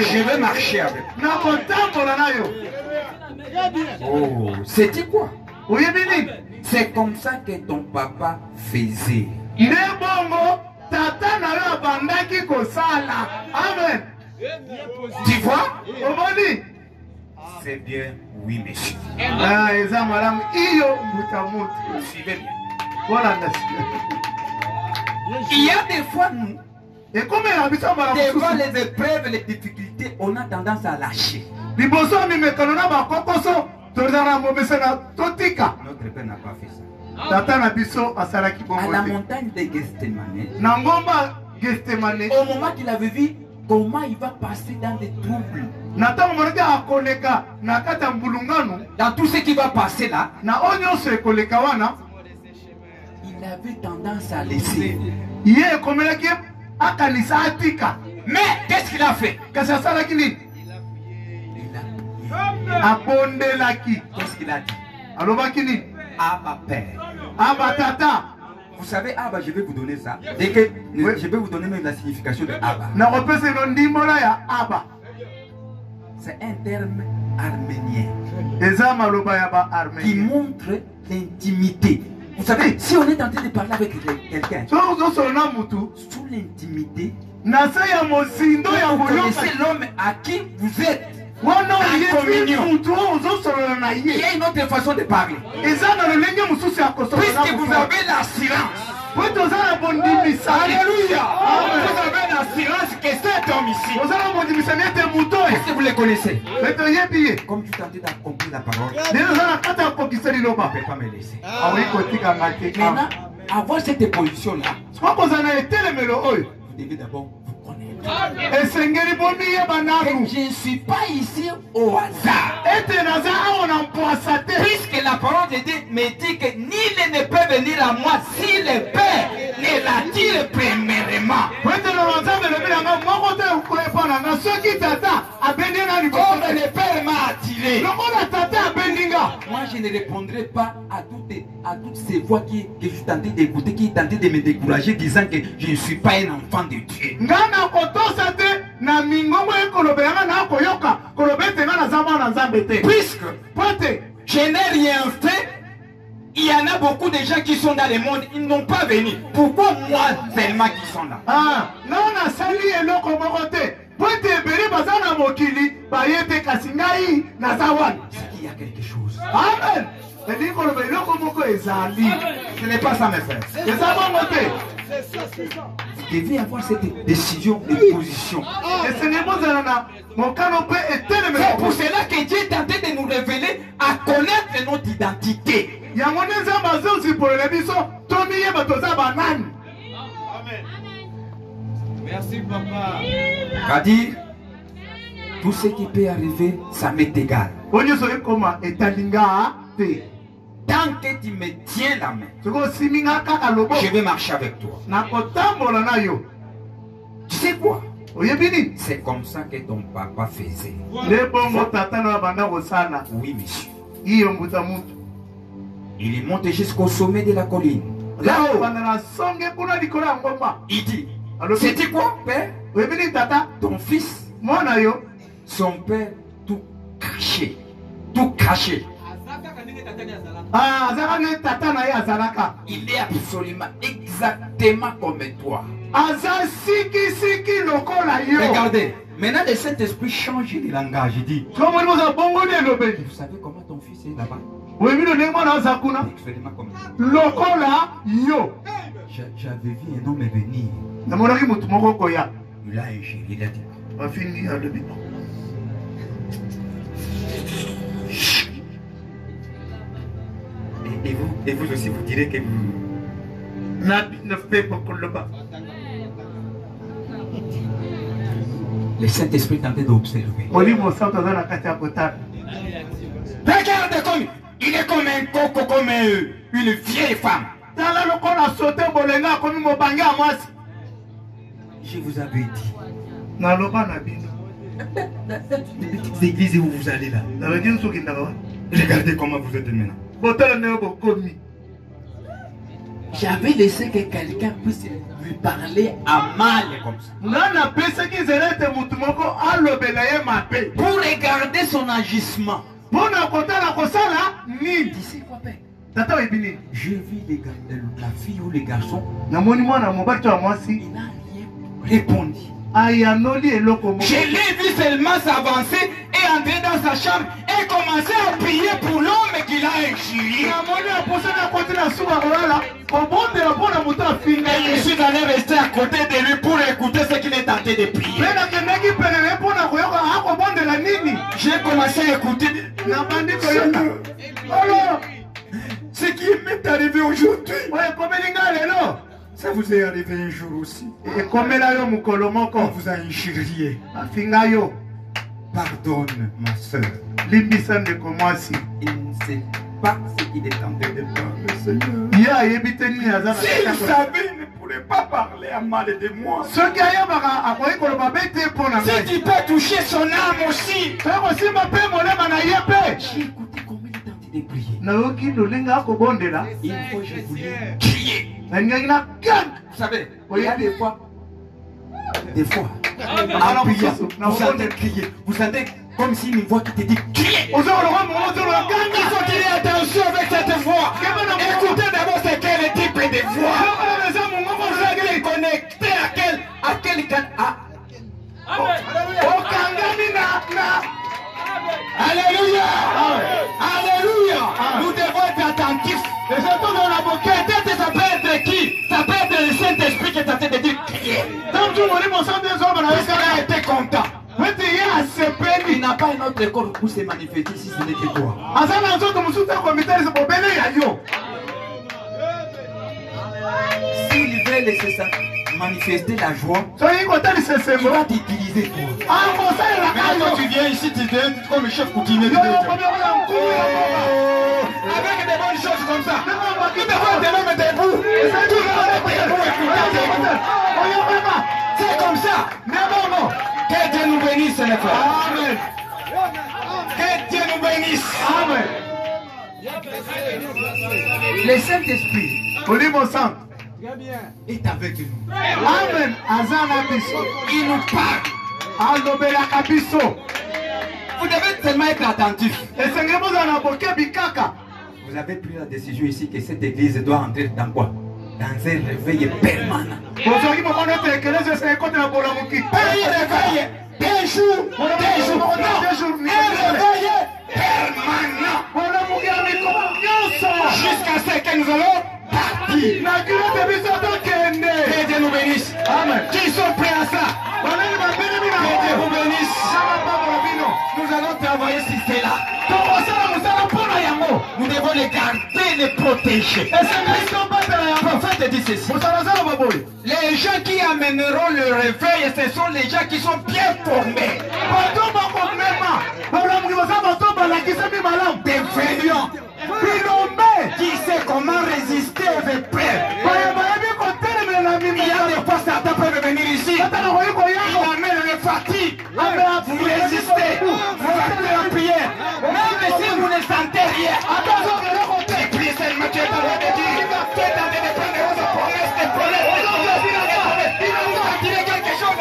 Je vais marcher avec. Oh, c'est quoi? C'est comme ça que ton papa faisait. Tu vois? C'est bien, oui, monsieur. Suivez bien. Il y a des fois, nous, devant les épreuves, les difficultés, on a tendance à lâcher. Notre père n'a pas fait ça. À la montagne de Gethsemane, au moment qu'il avait vu comment il va passer dans des troubles, dans tout ce qui va passer là, il avait tendance à laisser. Mais qu'est-ce qu'il a fait? Qu'est-ce qu'il a dit? Abba Père. Abba Tata. Vous savez, Abba, je vais vous donner ça. Et que je vais vous donner même la signification de Abba. C'est un terme arménien qui montre l'intimité. Vous savez, si on est en train de parler avec quelqu'un, sous l'intimité, vous connaissez l'homme à qui vous êtes. Il y a une autre façon de parler. Puisque vous avez l'assurance. Alléluia. Vous avez l'assurance que cet homme ici, est-ce que vous le connaissez? Comme tu t'entends d'accomplir la parole, tu ne peux pas me laisser. Maintenant, avoir cette position-là, vous devez d'abord vous connaître. Je ne suis pas ici au hasard. Puisque la parole de Dieu me dit que nul ne peut venir à moi si le Père ne l'attire premièrement. Comme le Père m'a attiré. Moi je ne répondrai pas à toutes ces voix que je suis tenté d'écouter, qui tentent de me décourager, disant que je ne suis pas un enfant de Dieu. Puisque je n'ai rien fait il y en a beaucoup de gens qui sont dans le monde, ils n'ont pas venu. Pourquoi moi seulement qui sont là? Ah, non, on a sali et l'eau comme côté. Pour te bénir, bazana mokili, bayete kasingai, nazawan. C'est qu'il y a quelque chose. Amen. Ce n'est pas ça, mes frères. C'est ça, mon côté. Vous devez avoir cette décision de position. C'est pour cela que Dieu est en train de nous révéler à connaître notre identité. Merci, papa. C'est-à-dire, tout ce qui peut arriver, ça m'est égal. Tant que tu me tiens la main, je vais marcher avec toi. Tu sais quoi? C'est comme ça que ton papa faisait. Oui, monsieur. Il est monté jusqu'au sommet de la colline. Là-haut, il dit, c'était quoi, père? Ton fils, son père, tout caché. Tout caché. Il est absolument exactement comme toi. Regardez, maintenant le Saint-Esprit change de langage. Il dit, vous savez comment ton fils est là-bas? Absolument comme toi. J'avais vu un homme venir. Il a ingéré, il a dit. Et vous aussi, vous direz que vous... Le Saint-Esprit est en train d'observer. Regardez comme il est comme un coco, comme une vieille femme. Je vous avais dit. Les petites églises où vous allez là. Regardez comment vous êtes maintenant. J'avais laissé que quelqu'un puisse lui parler à mal comme ça. Pour regarder son agissement. D'ici quoi, père? Je vis la fille ou les garçons. Il n'a rien répondu. Je l'ai vu seulement s'avancer et entrer dans sa chambre et commencer à prier pour l'homme qu'il a injurié. Et je suis allé rester à côté de lui pour écouter ce qu'il est tenté de prier. J'ai commencé à écouter. Ce qui m'est arrivé aujourd'hui. Ça vous est arrivé un jour aussi. On vous a injurié. Pardonne, ma soeur. Il ne sait pas ce qu'il est en train de faire, le Seigneur. S'il savait, il ne pourrait pas parler à mal de moi. Si tu peux toucher son âme aussi. J'ai écouté comment il est en train de prier. Une fois, je voulais crier. Vous savez, il y a des fois, en priant, vous sentez crier, vous sentez comme si une voix qui te dit crier. Il faut qu'il ait attention avec cette voix. Écoutez d'abord c'est quel type de voix. Vous allez connecter à quel Alléluia. Alléluia. Nous devons être attentifs. Peut-être ça peut être qui? Ça peut être le Saint-Esprit qui est en train de dire crier. Parce qu'il a été content. Il n'a pas un autre corps pour se manifester si ce n'est que toi. S'il veut laisser ça manifester la joie, il va t'utiliser toi. Maintenant tu viens ici, tu viens comme le chef coutumier. Avec des bonnes choses comme ça. Tu devrais te mettre debout. C'est comme ça. Que Dieu nous bénisse, les frères. Amen. Que Dieu nous bénisse. Amen. Le Saint-Esprit est avec nous. Amen. Il nous parle. Vous devez tellement être attentif. vous avez pris la décision ici que cette église doit entrer dans quoi? Dans un réveil permanent. Un réveil des jours, un réveil permanent. Jusqu'à ce que nous allons partir. Que Dieu nous bénisse. Amen. Qui sont prêts à ça? Que Dieu vous bénisse. Nous allons travailler sur cela. Nous devons les garder, les protéger. Le prophète dit ceci. Les gens qui amèneront le réveil, ce sont les gens qui sont bien formés. Des vaillants. Qui sait comment résister aux épreuves. Il y a des fois Satan peut venir ici. Il amène les fatigues. Vous résistez. Vous partez en prière. Même si vous ne sentez rien. Prie seulement, tu es en train de dire. Tu es en train de prendre vos promesses, des promesses. Il va vous attirer quelque chose.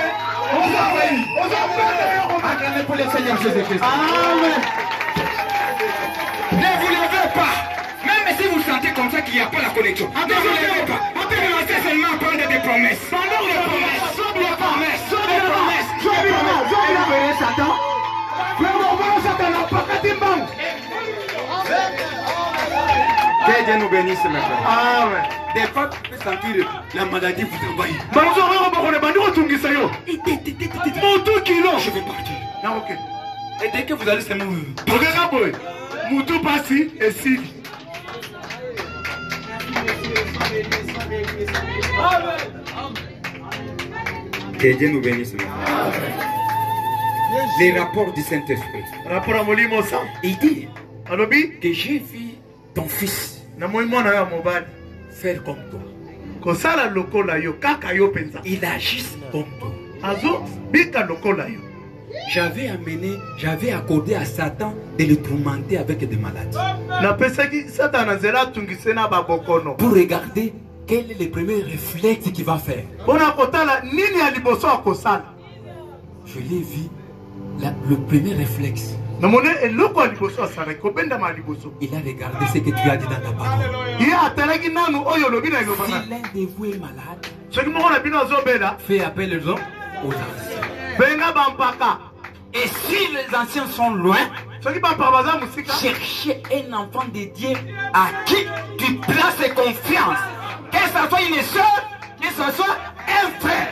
Acclamez pour le Seigneur Jésus-Christ. Amen. Ne vous levez pas. Même si vous sentez comme ça qu'il n'y a pas la connexion. Ne vous levez pas. Commencez seulement à prendre des promesses. Des promesses. Que Dieu nous bénisse maintenant. Amen. Des fois, tu peux sentir la maladie vous envahir. Je vais partir. Et dès que vous allez seulement... Moutou passi et si. Que Dieu nous bénisse. Les rapports du Saint-Esprit. Il dit que j'ai vu ton fils faire comme toi. Il agit comme toi. J'avais accordé à Satan de le tourmenter avec des maladies. Pour regarder quel est le premier réflexe qu'il va faire. Je l'ai vu, le premier réflexe. Il a regardé ce que tu as dit dans ta parole. Si l'un de vous est malade, fais appel aux anciens. Et si les anciens sont loin, cherchez un enfant de Dieu à qui tu places confiance. Que ce soit une soeur, que ce soit un frère.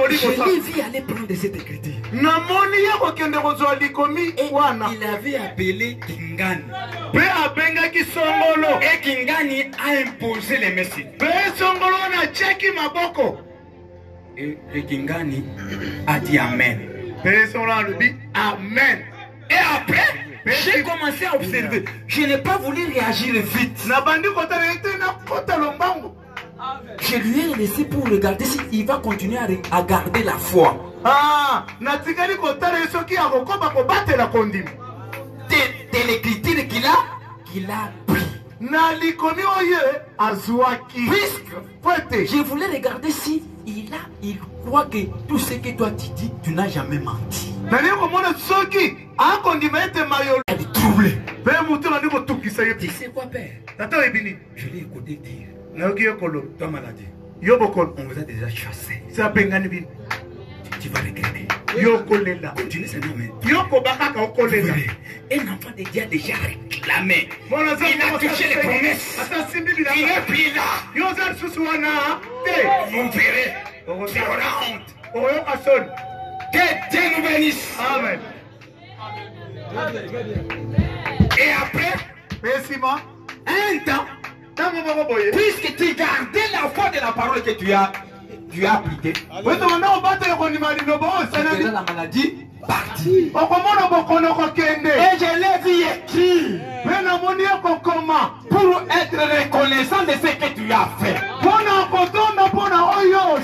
Je l'ai vu aller prendre cette écriture. Et il avait appelé Kingani. Et Kingani a imposé les messieurs. Et le Kingani a dit Amen. Amen. Et après, j'ai commencé à observer. Je n'ai pas voulu réagir vite. Je lui ai laissé pour regarder s'il va continuer à garder la foi. De l'écriture qu'il a pris. Puisque je voulais regarder si il croit que tout ce que toi tu dis, tu n'as jamais menti. Elle est troublée. Tu sais quoi, père? Je l'ai écouté dire. Toi maladie, on vous a déjà chassé. Tu vas regretter. Continue ce nom. Un enfant de Dieu a déjà réclamé. Il a touché les promesses. Il est plus là. Vous verrez. Tu auras honte. Que Dieu nous bénisse. Amen. Et après, un temps, puisque tu gardais la foi de la parole que tu as appliquée, la maladie partie. Et je l'ai vu écrit pour être reconnaissant de ce que tu as fait.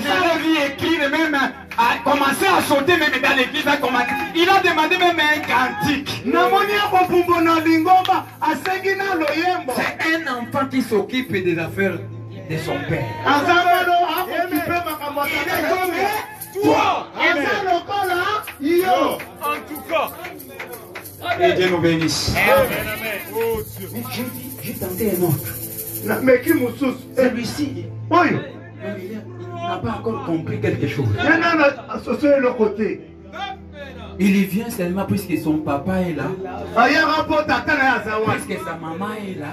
Je l'ai vu écrit même a commencé à sauter même dans l'église. Il a demandé même un cantique. C'est un enfant qui s'occupe des affaires de son père. Toi, en tout cas, Et Dieu nous bénisse. Mais j'ai tenté un autre. Mais qui me soucie? Celui-ci, Oui. il n'a pas encore compris quelque chose. Non, associé le côté. Il y vient seulement puisque son papa est là. Puisque sa maman est là.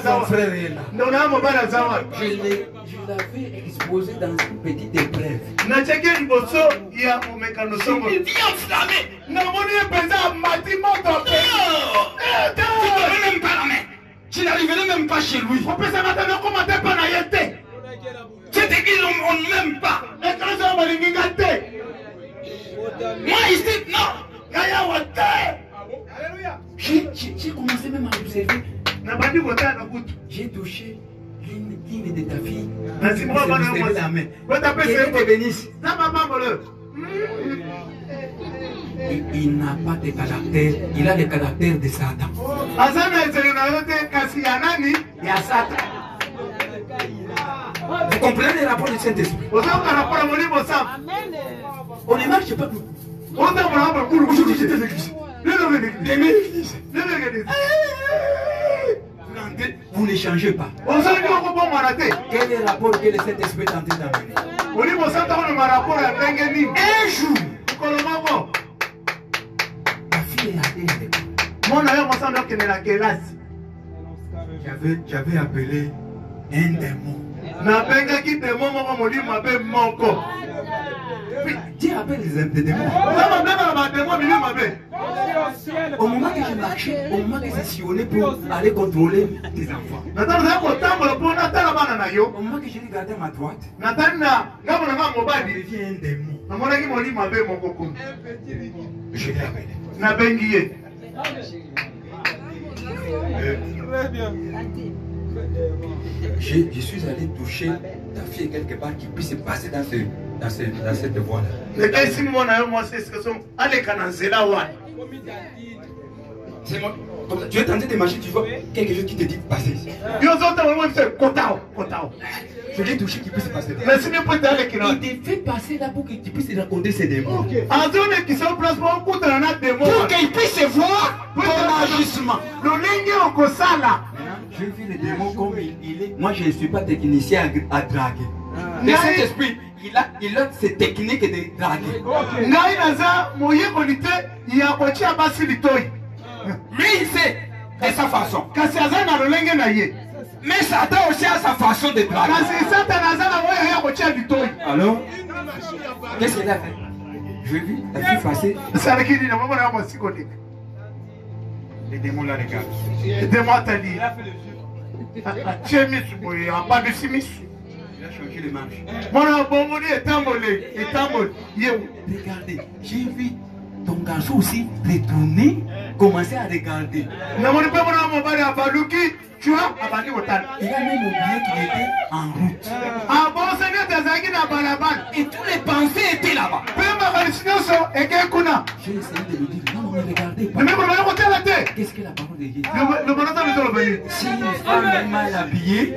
Son frère est là. Je l'avais exposé dans une petite épreuve. Il vient enflammé. Tu n'arriverais même pas chez lui. Cette église, on ne m'aime pas. Moi ici, non. J'ai commencé même à observer. J'ai touché l'une de ta fille. La main. Que Dieu te bénisse. Il n'a pas de caractère, il a le caractère de Satan. Vous comprenez le rapport du Saint-Esprit? On ne marche pas beaucoup. Aujourd'hui, j'étais dans l'église. Vous ne changez pas. Quel est le rapport que le Saint-Esprit est en train d'amener? Un jour, ta fille est allée. J'avais appelé un démon. Dieu appelle des démons. Au moment que je marchais, au moment que je sillonnais pour aller contrôler tes enfants, au moment que je regardais à ma droite, il devient un démon. Je l'ai appelé. Je suis allé toucher ta fille quelque part qui puisse passer dans cette voie-là. Tu es tenté de marcher, tu vois quelque chose qui te dit de passer. Je l'ai touché qui puisse passer. Il te fait passer là pour que tu puisses raconter ses démons. Pour qu'il puisse voir ton agissement. Je vis le démon comme il est. Moi, je ne suis pas technicien à draguer. Le Saint-Esprit, il a ses techniques de draguer. Mais il sait de sa façon. Mais Satan aussi a sa façon de draguer. Alors, qu'est-ce qu'il a fait? Je vu la fille passer. Les démons la regardent. Les démons t'ont dit. Tu es mis, il n'y a pas de simis. Il a changé les marches. Regardez, j'ai vu ton garçon aussi retourner, commencer à regarder. Il a même oublié qu'il était en route. Et tous les pensées étaient là-bas. J'ai essayé de lui dire, non, ne regardez pas. Qu'est-ce que la parole de Dieu dit? Si une femme est mal habillée,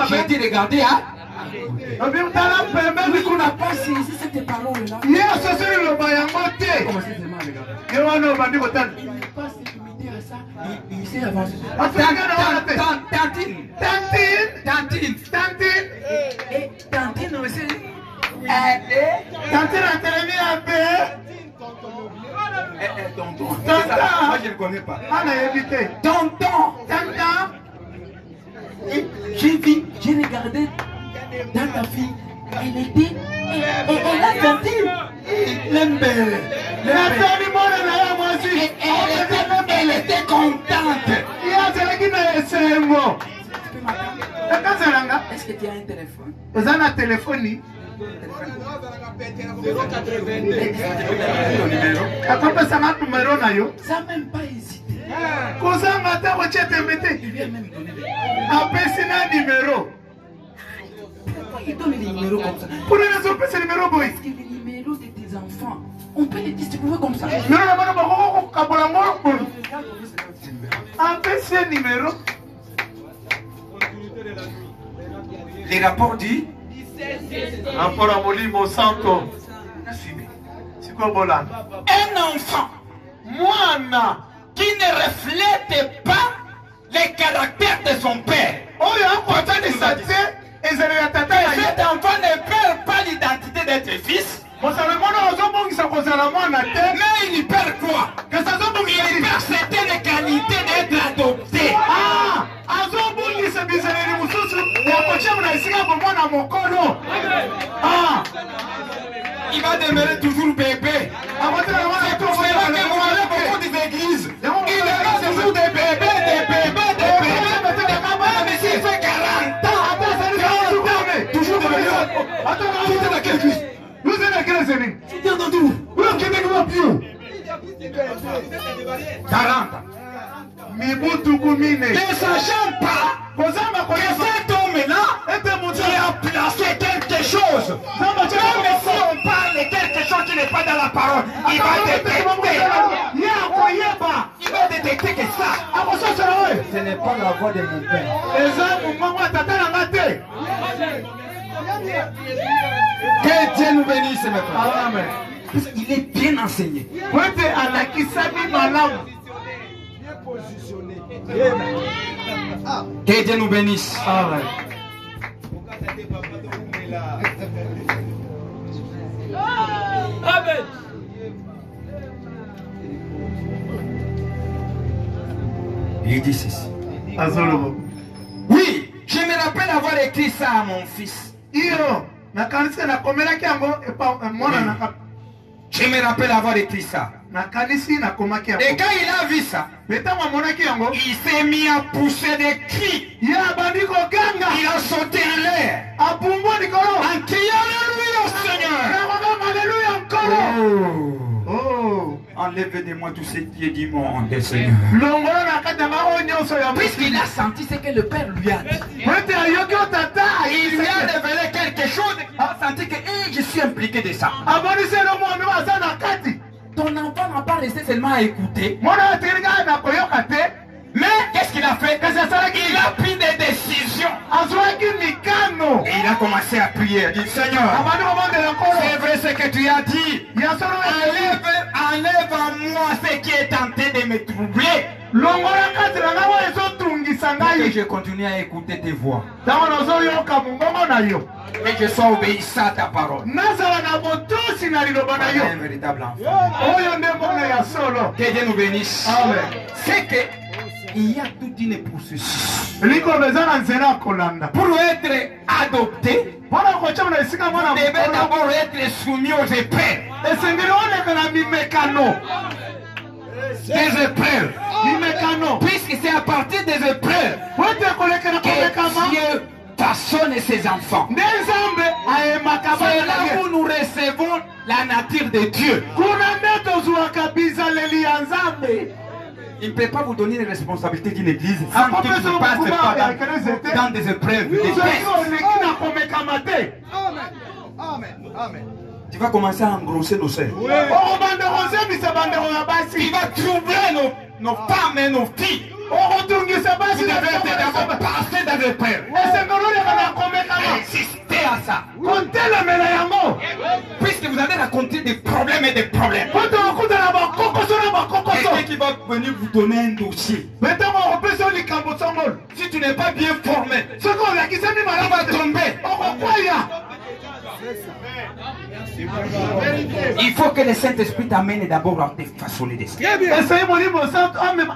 j'ai dit, regardez, hein? On n'a pas saisi cette parole-là. Il n'est pas limité à ça. Il s'est avancé. Tantine aussi. Tonton. Moi je ne connais pas. Tonton. J'ai regardé dans ta fille. Elle était. Elle a senti. L'embelle. Elle était contente. Est-ce que tu as un téléphone? Vous avez un téléphone? Ça n'a même pas hésité. Il lui a même donné le numéro. Pourquoi il donne les numéros comme ça? Parce que les numéros de tes enfants, on peut les distribuer comme ça. Les rapports disent Un enfant mwana qui ne reflète pas les caractères de son père. oyo akotanisa te ezala ya tata Et na ye. cet enfant ne perd pas l'identité d'être fils. mosala mwana azobongisa kozala mwana te Mais il y perd quoi? kasi azobongisa Il perd certaines qualités d'être adopté. azobongisa bizaleli mosusu ya kotia na esika komona mokolo. Il va demeurer toujours bébé. akotala mwana C'est pour cela que vous avez beaucoup d'églises. Il aura toujours des bébés, des bébés, des bébés. Mais s'il fait 40 ans, toujours des bébés. Tu es dans quelle église? Vous êtes à quelle année? Tu es entendu où? Vous êtes Québec ou Pio? 40. Ne sachant pas que cet homme-là qui a placé quelque chose. Même si on parle de quelque chose qui n'est pas dans la parole, il va détecter. Il va détecter que ça. Ce n'est pas la voix de mon père. Que Dieu nous bénisse, mes frères. Amen. Il est bien enseigné. Que Dieu nous bénisse. Amen. Il dit ceci. Azolobo. Oui, je me rappelle avoir écrit ça à mon fils. Iyo nakanisi nakomelaki yango epa mwana na Je me rappelle avoir écrit ça. nakanisi nakomaki yango. Et quand il a vu ça, Mais ntango amonaki yango il s'est mis à pousser des cris. ye abandi koganga Il a sauté en l'air apumbwa likolo en criant Alléluia au Seigneur. nakogamba aleluya nkolo. Oh. Enlève de moi tout ce qui est du monde, Seigneur. longola na kati yanga oyo nyonso ya Puisqu'il a senti ce que le Père lui a dit. ete ayoki o tata Il lui a révélé quelque chose. Il a senti que je suis impliqué de ça. amonisi elongo oyo aza na kati. Ton enfant n'a pas resté seulement à écouter. mwana atikeli kaka na koyoka te Mais qu'est-ce qu'il a fait? kasi asalaki Il a pris des décisions. azwaki mikano Et il a commencé à prier. Il dit Seigneur, abandi kobondela nkolo c'est vrai ce que tu as dit. ya solo Enlève en moi ce qui est tenté de me troubler. longola kati na ngai oyo ezotungisa Et ngai je continue à écouter tes voix. ntango nazoyoka mongongo na yo Et je sois obéissant à ta parole. nazala na botosi na liloba na Voilà yo un véritable enfant. oyo nde mbongo ya solo. Que Dieu nous bénisse. Amen. C'est que il y a toute une processus. likolo eza na nzela ya kolanda Pour être adopté, mpona kotia na esika mwana vous devez mokolo d'abord être soumis aux épreuves. esengeli oleka na mimekano Des épreuves. mimekano Puisque c'est à partir des épreuves po ete kolekela komekama que Dieu façonne ses enfants. nde nzambe ayemaka C'est bana là na ye où nous recevons la nature de Dieu. kuna nde tozwaka bizaleli ya nzambe. Il ne peut pas vous donner les responsabilités d'une église sans Après, que ça, tu on passes peut pas pas avec les étés. dans des épreuves, des soki tests. oleki na komekama te Tu vas commencer à engrosser nos sœurs. okobanda kozembisa bandeko ya Tu basi vas troubler nos femmes et nos filles. okotungisa Vous basi devez na être d'abord passer dans des épreuves. esengeli oleka na komekama Insistez à ça. kotelemela yango Puisque vous allez raconter des problèmes et des problèmes. po tokokutana bakokoso na bakokoso Quelqu'un qui va venir vous donner un dossier. me ntango okopesa yo likambo songolo Si tu n'es pas bien formé, soki olakisami tu malamu vas te tomber. okokwaya. Il faut que le Saint-Esprit t'amène d'abord à te façonner des skills. esei molimo santo ayema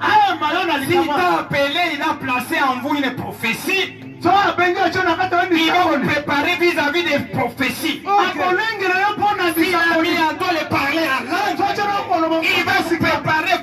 yo na S'il t'a likambo appelé, il a placé en vous une prophétie. so abengi ocio na kati ya Il va vous likambo préparer vis-à-vis des prophéties. akolengela yo mpo na S'il a mis likambo à toi de parler en langue, soki nakoloba il va se préparer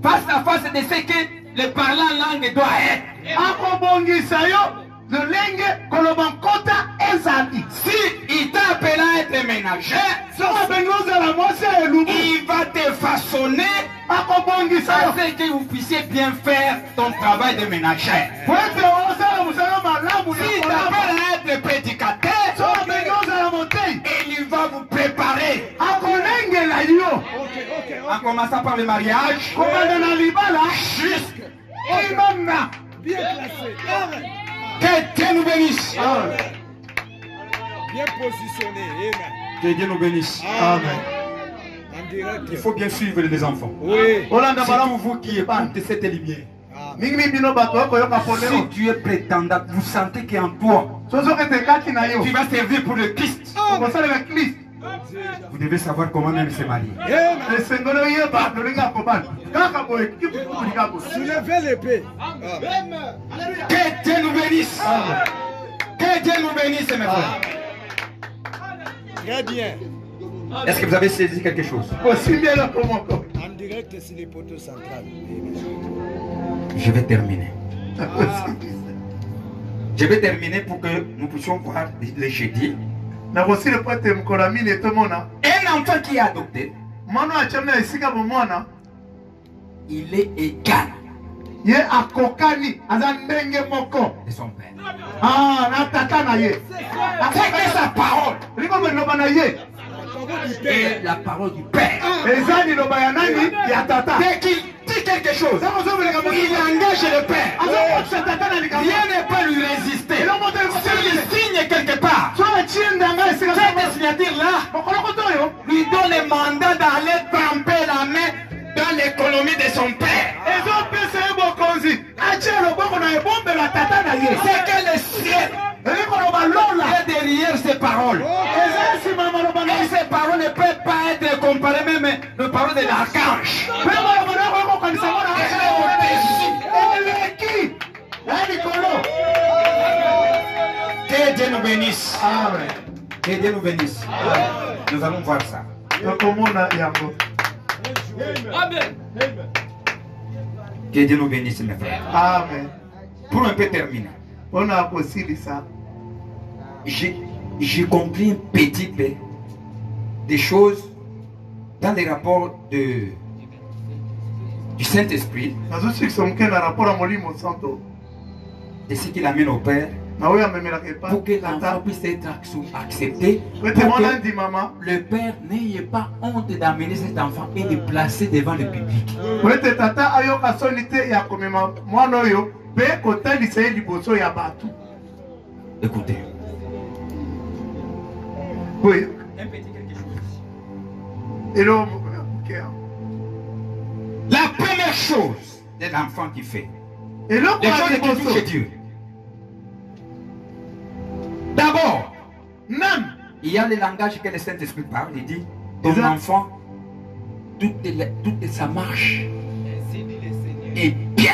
face à face de ce que le parler en langue doit être. akobongisa yo lolenge koloba nkota ezali Si il t'a appelé à être ménager, soki abengi ozala mwasi ya elubu il va te façonner akobongisa yo afin que vous puissiez bien faire ton travail de ménager. po ete osala mosala malamu Si il ya kolaba t'appelle à être prédicateur, soki abengi ozala motei il va vous préparer. akolengela yo En commençant par le mariage, kobanda na libala jusqu'à imamna que Dieu nous bénisse. Bien positionné. Amen. Que Dieu nous bénisse. Amen. Il faut bien suivre les enfants. Oui. C'est vous qui écoutez cette lumière. Si tu es prétendant, vous sentez qu'en toi, tu vas servir pour le Christ. Vous devez savoir comment même se marier. Soulevez l'épée. Que Dieu nous bénisse. Que Dieu nous bénisse, mes frères. Très bien. Est-ce que vous avez saisi quelque chose? En direct sur les poteaux centrales. Je vais terminer. Je vais terminer pour que nous puissions voir les jeudis. Un enfant qui est adopté, il est égal de son père. Avec sa parole et la parole du père. Dès qu'il dit quelque chose, il engage le père. Rien ne peut lui résister. S'il signe quelque part, cette signature-là lui donne le mandat d'aller tremper la main dans l'économie de son père. C'est que le ciel est derrière ces paroles. Et ces paroles ne peuvent pas être comparées même aux paroles de l'archange. Que Dieu nous bénisse. Que Dieu nous bénisse. Nous allons voir ça. Que Dieu nous bénisse, mes frères. Amen. Pour un peu terminer, j'ai compris un petit peu des choses dans les rapports du Saint-Esprit, de ce qu'il amène au Père, pour que l'enfant puisse être accepté, pour que le Père n'ait pas honte d'amener cet enfant et de le placer devant le public. Écoutez. Oui. Un petit quelque chose. Hello. La première chose de l'enfant qui fait, les choses qui touchent Dieu. D'abord, il y a le langage que le Saint-Esprit parle. Il dit, ton enfant, toute sa marche est bien.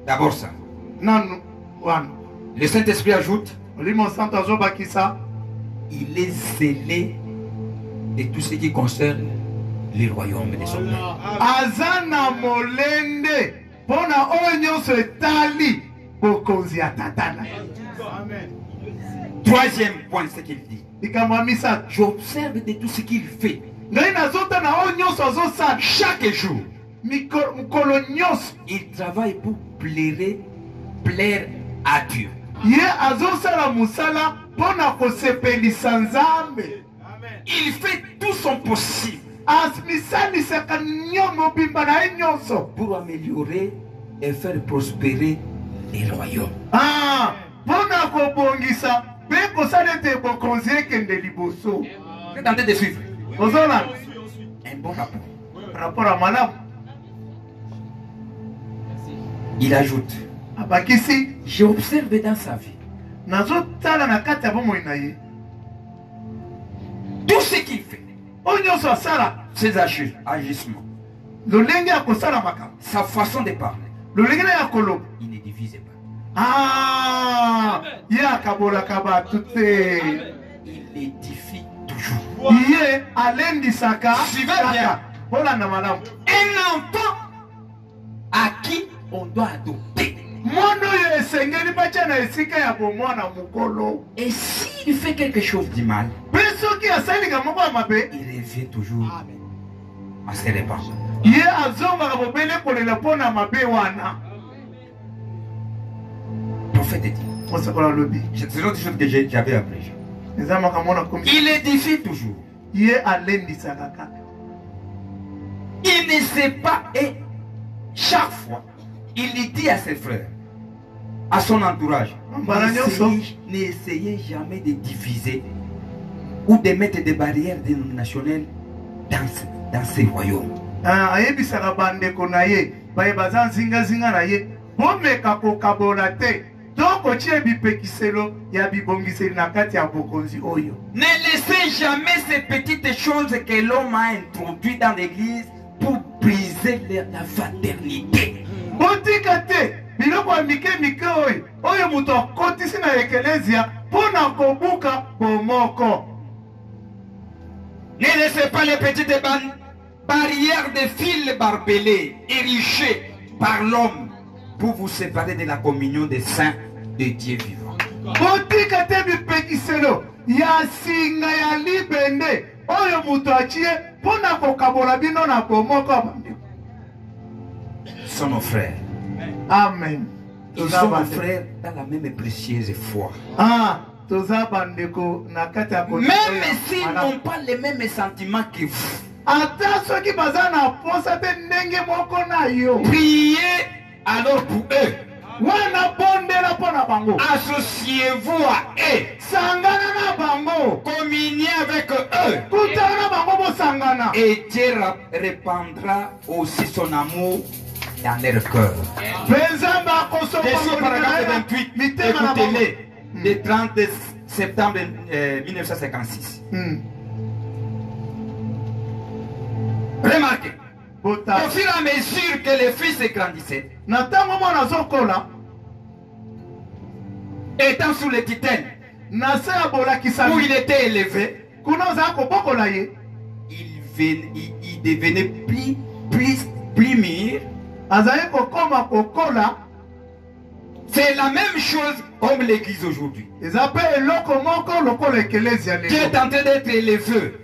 D'abord ça. Le Saint-Esprit ajoute, il est zélé de tout ce qui concerne les royaumes de son père. Troisième point, c'est qu'il dit. J'observe de tout ce qu'il fait. Chaque jour, il travaille pour plaire à Dieu. Il fait tout son possible pour améliorer et faire prospérer les royaumes. Vous êtes en train de suivre un bon rapport. Il ajoute, j'ai observé dans sa vie tout ce qu'il fait, ses agissements, sa façon de parler, il ne divise pas. Il édifie toujours. Suivez bien. Un enfant à qui on doit adopter. Et s'il fait quelque chose de mal, il revient toujours à se répandre. Prophète dit, c'est l'autre chose que j'avais appris. Il édifie toujours. Il ne sait pas, et chaque fois, il dit à ses frères, à son entourage. N'essayez N'essayez jamais de diviser ou de mettre des barrières dénominationnelles dans ces royaumes. ayebisaka bandeko na ye baye baza nzingazinga na ye bomeka kokabola te to kotia bipekiselo ya bibongiseli na kati ya bokonzi oyo. Ne laissez jamais ces petites choses que l'homme a introduites dans l'église pour briser la fraternité. Botika te biloko ya mike oyo moto akotisi na ekelezia mpona kobuka bomoko. Ne laissez pas les petites barrières de fils barbelés érigées par l'homme pour vous séparer de la communion des saints de Dieu vivant. Botika te bipekiselo ya singa ya libende oyo moto atie mpona kokabola bino na bomoko. Sont nos frères. Amen. Ils sont nos frères dans la même précieuse foi. Même s'ils n'ont pas les mêmes sentiments que vous. Priez alors pour eux. Associez-vous à eux. Communiez avec eux. Et Dieu répandra aussi son amour dans leur cœur. Verset paragraphe 28, écoutez-les, le 30 septembre 1956. Remarquez, au fur et à mesure que les fils grandissaient, étant sous le titane où il était élevé, il devenait plus mûr. C'est la même chose comme l'église aujourd'hui. Qui est en train d'être élevé.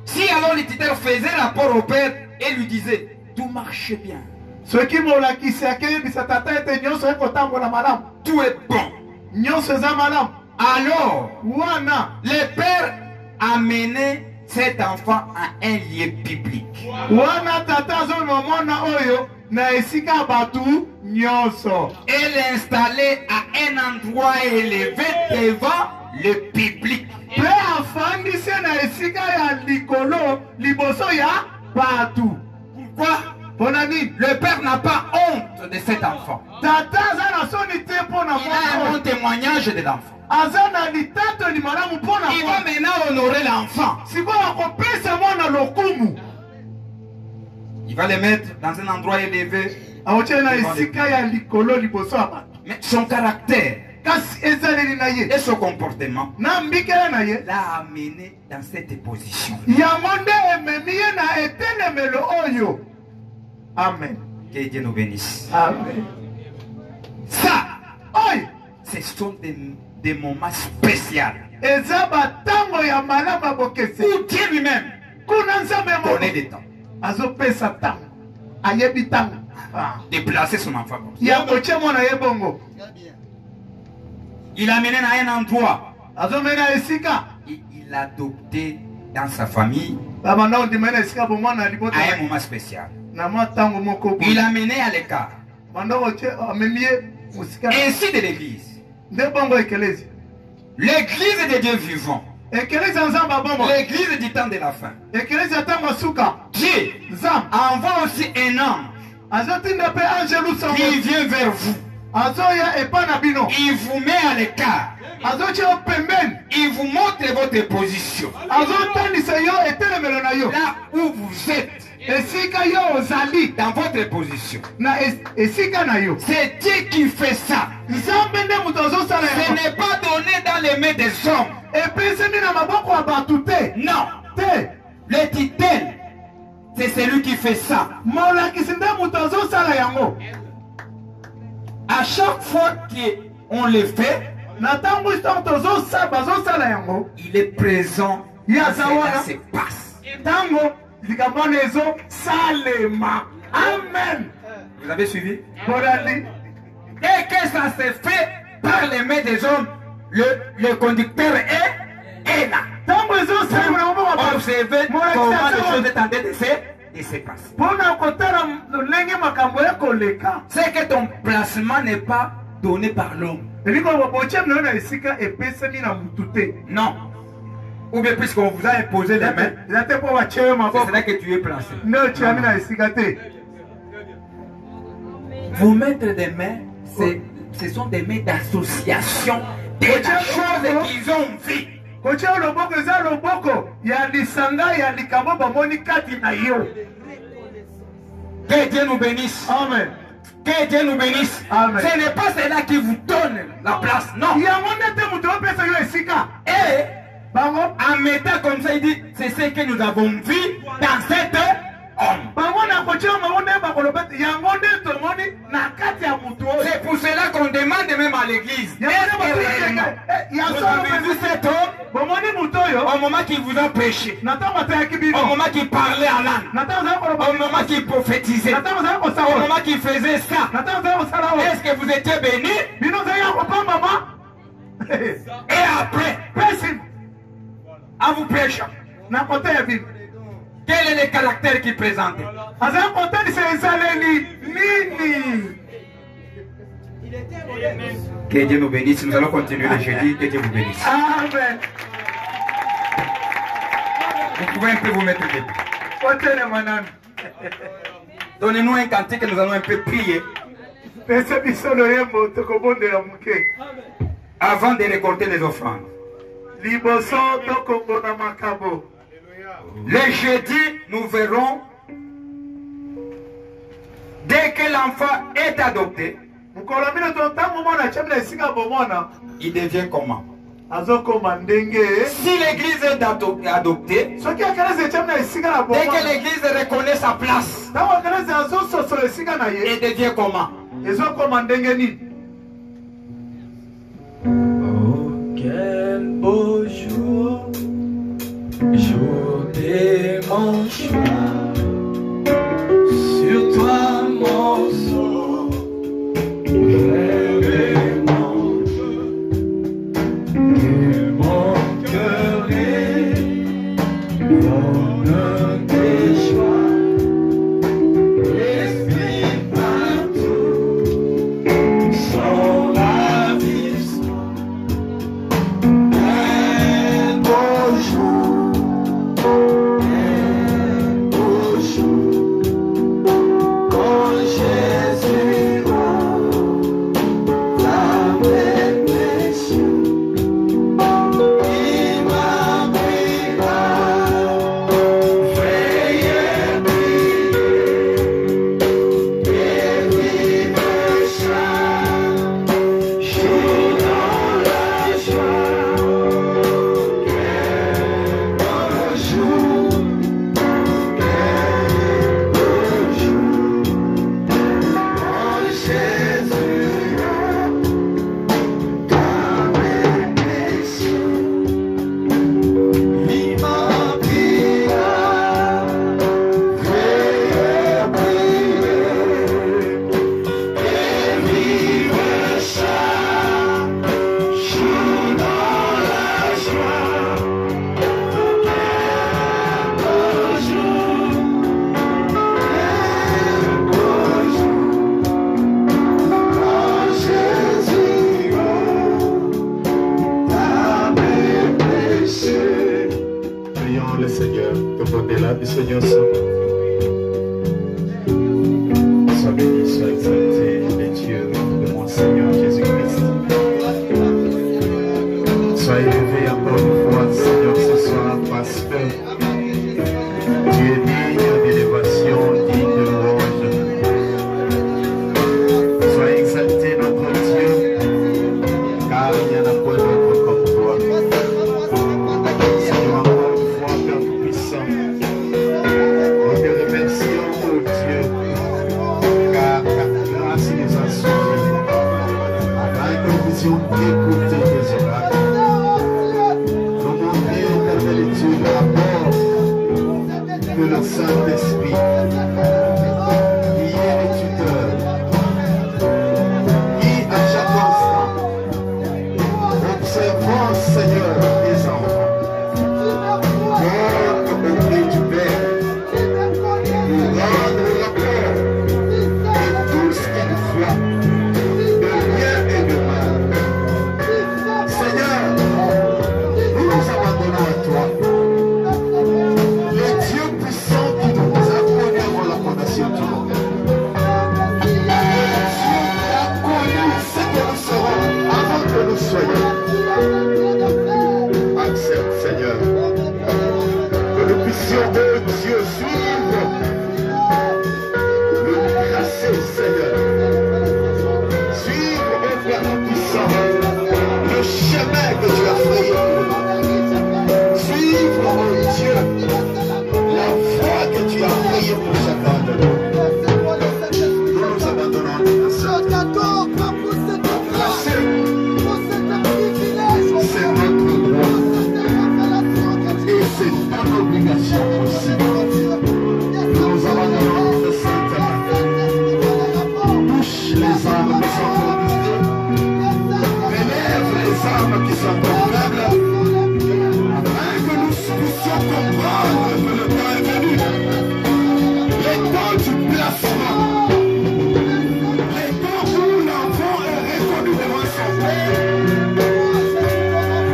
Si alors le titulaire faisait rapport au père et lui disait, tout marche bien. Tout est bon. Alors, le père a mené cet enfant à un lieu biblique. Et l'installer à un endroit élevé devant le public. Pourquoi? Le père n'a pas honte de cet enfant. Il a un bon témoignage de l'enfant. Il va maintenant honorer l'enfant. Il va le mettre dans un endroit élevé. Mais son caractère et son comportement l'a amené dans cette position. Amen. Que Dieu nous bénisse. Amen. Ça, ce sont des moments spéciaux où Dieu lui-même connaît le temps de placer son enfant. Il a mené à un endroit. Il l'a adopté dans sa famille à un moment spécial. Il l'a mené à l'écart. Ainsi de l'église. L'église de Dieu vivant. L'église du temps de la fin. Dieu envoie aussi un ange qui vient vers vous. Il vous met à l'écart. Il vous montre votre position. Là où vous êtes. Dans votre position. C'est Dieu qui fait ça. Ce n'est pas donné dans les mains des hommes. Non. Le titane, c'est celui qui fait ça. À chaque fois qu'on le fait, il est présent. Ça se passe. Amen. Vous avez suivi? Dès que ça se fait par les mains des hommes, le conducteur est là. Observez comment les choses sont en train de se de se passer. C'est que ton placement n'est pas donné par l'homme. Non. Ou bien puisqu'on vous a imposé les mains, c'est là que tu es placé. Vous mettre des mains, ce sont des mains d'association des choses qu'ils ont vues. Que Dieu nous bénisse. Amen. Que Dieu nous bénisse. Amen. Ce n'est pas cela qui vous donne la place. Non. Et en mettant comme ça, il dit, c'est ce que nous avons vu dans cet homme. C'est pour cela qu'on demande même à l'église. Vous avez vu cet homme au moment qu'il vous a prêché, au moment qu'il parlait en langue, au moment qu'il prophétisait, au moment qu'il faisait ça. Est-ce que vous étiez bénis? Et après, en vous prêchant, quel est le caractère qu'il présente? Que Dieu nous bénisse. Nous allons continuer le jeudi. Que Dieu vous bénisse. Amen. Vous pouvez un peu vous mettre debout. Donnez-nous un cantique et nous allons un peu prier avant de récolter les offrandes. Le jeudi, nous verrons, dès que l'enfant est adopté, il devient comment? Si l'église est adoptée, dès que l'église reconnaît sa place, il devient comment? Oh, quel beau jour, jour de mon choix. Sur toi, mon soul, rêve mon Dieu, que mon cœur donne des choix. L'esprit partout, sans la vision. Quel beau jour, quand Jésus t'amène mes cieux, il m'abrira, veillez prier, et vivre chaque jour dans la joie. Quel beau jour, quel beau jour, quand Jésus t'amène mes cieux, il m'abrira, veillez prier, et vivre chaque jour dans la joie. Quel beau jour, quand Jésus t'amène mes cieux. Prions le Seigneur, demandez-la du Seigneur Saint. Sois béni, sois exalté, les dieux de mon Seigneur Jésus-Christ. Sois élevé encore une fois, Seigneur, ce soir, parce que tu es digne d'élévation, digne de louange. Sois exalté, notre Dieu, car il n'y en a point d'autre comme toi. Seigneur, encore une fois, Père Tout-Puissant, nous te remercions, oh Dieu, car ta grâce nous a suivis. Afin que nous puissions écouter tes oracles. Nous montrer, éternel Dieu, le rapport que le Saint-Esprit, qui est le tuteur, qui à chaque instant, observant, Seigneur, tes enfants, comme au gré du Père, ton obligation aussi. Nous abandonnons le Saint-Esprit. Touche les âmes qui sont conduites. Relève les âmes qui sont faibles. Afin que nous puissions comprendre que le temps est venu. Les temps du placement. Les temps où l'enfant est reconnu devant son père.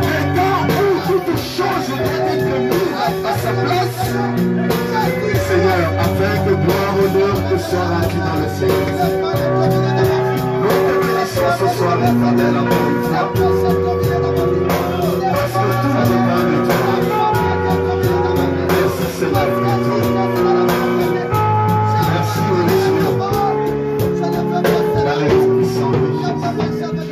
Les temps où toute chose doit être mise à sa place. Seigneur, afin que gloire, honneur te soit rendu dans le Seigneur. Nous te bénissons ce soir, l'éternel, encore une fois. Parce que tout dépend de toi. Merci, Seigneur, pour tout. Merci, ô Dieu. Dans les puissants de Jésus.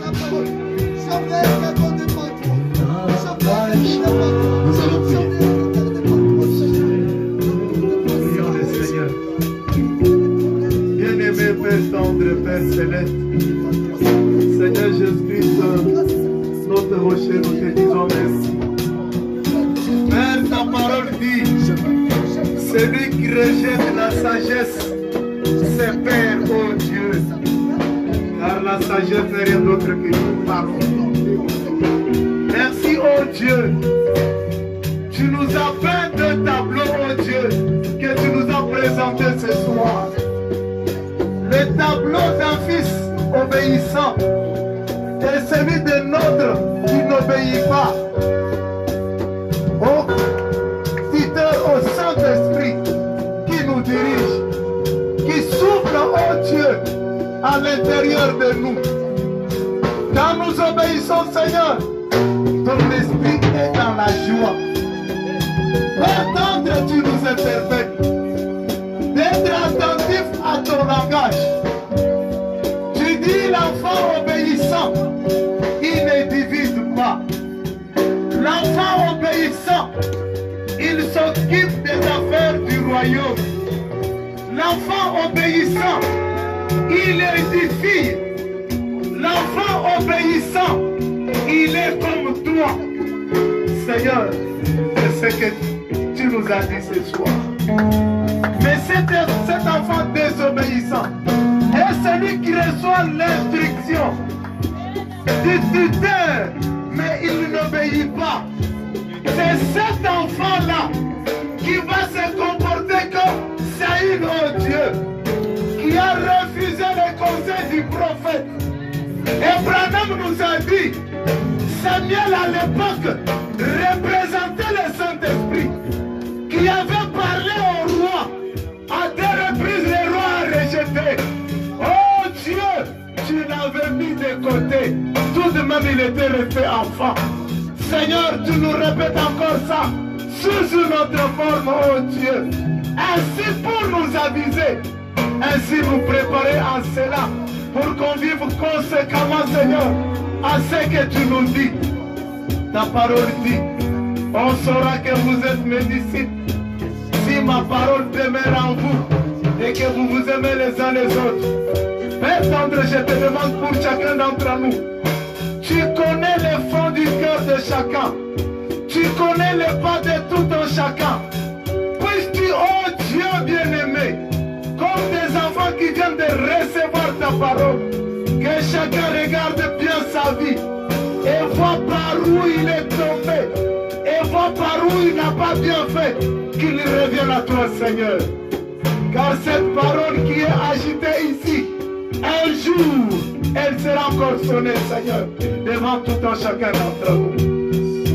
Nous allons prier. Prions le Seigneur. Bien-aimé Père tendre, Père céleste, Seigneur Jésus-Christ, notre rocher, nous te disons merci. Père, ta parole dit, celui qui rejette la sagesse, c'est Père, ô Dieu, car la sagesse n'est rien d'autre que une parole. Merci, ô Dieu. Tu nous as fait deux tableaux, ô Dieu, que tu nous as présentés ce soir. Le tableau d'un fils obéissant et celui de notre qui n'obéit pas. Ô fidèle au Saint-Esprit qui nous dirige, qui souffle, ô Dieu, à l'intérieur de nous. Quand nous obéissons, Seigneur, ton esprit est dans la joie. Père tendre, tu nous interpelles d'être attentif à ton langage. Tu dis l'enfant obéissant, il ne divise pas. L'enfant obéissant, il s'occupe des affaires du royaume. L'enfant obéissant, il édifie. L'enfant obéissant, il est comme toi. Seigneur, c'est ce que tu nous as dit ce soir. Mais cet enfant désobéissant est celui qui reçoit l'instruction du tuteur, mais il n'obéit pas. C'est cet enfant-là qui va se comporter comme Saül, oh Dieu, qui a refusé le conseil du prophète. Et Branham nous a dit, Samuel à l'époque représentait le Saint-Esprit qui avait parlé au roi. À deux reprises, le roi a rejeté. Oh Dieu, tu l'avais mis de côté. Tout de même, il était resté enfant. Seigneur, tu nous répètes encore ça sous notre forme, oh Dieu. Ainsi pour nous aviser, ainsi nous préparer en cela, pour qu'on vive conséquemment, Seigneur, à ce que tu nous dis. Ta parole dit, on saura que vous êtes mes disciples si ma parole demeure en vous et que vous vous aimez les uns les autres. Père tendre, je te demande pour chacun d'entre nous, tu connais le fond du cœur de chacun, tu connais les pas de tout un chacun. Puisses-tu, oh Dieu bien-aimé, comme des enfants qui viennent de recevoir ta parole, que chacun regarde bien sa vie et voit par où il est tombé et voit par où il n'a pas bien fait, qu'il revienne à toi, Seigneur. Car cette parole qui est agitée ici, un jour, elle sera encore sonnée, Seigneur, devant tout un chacun d'entre nous.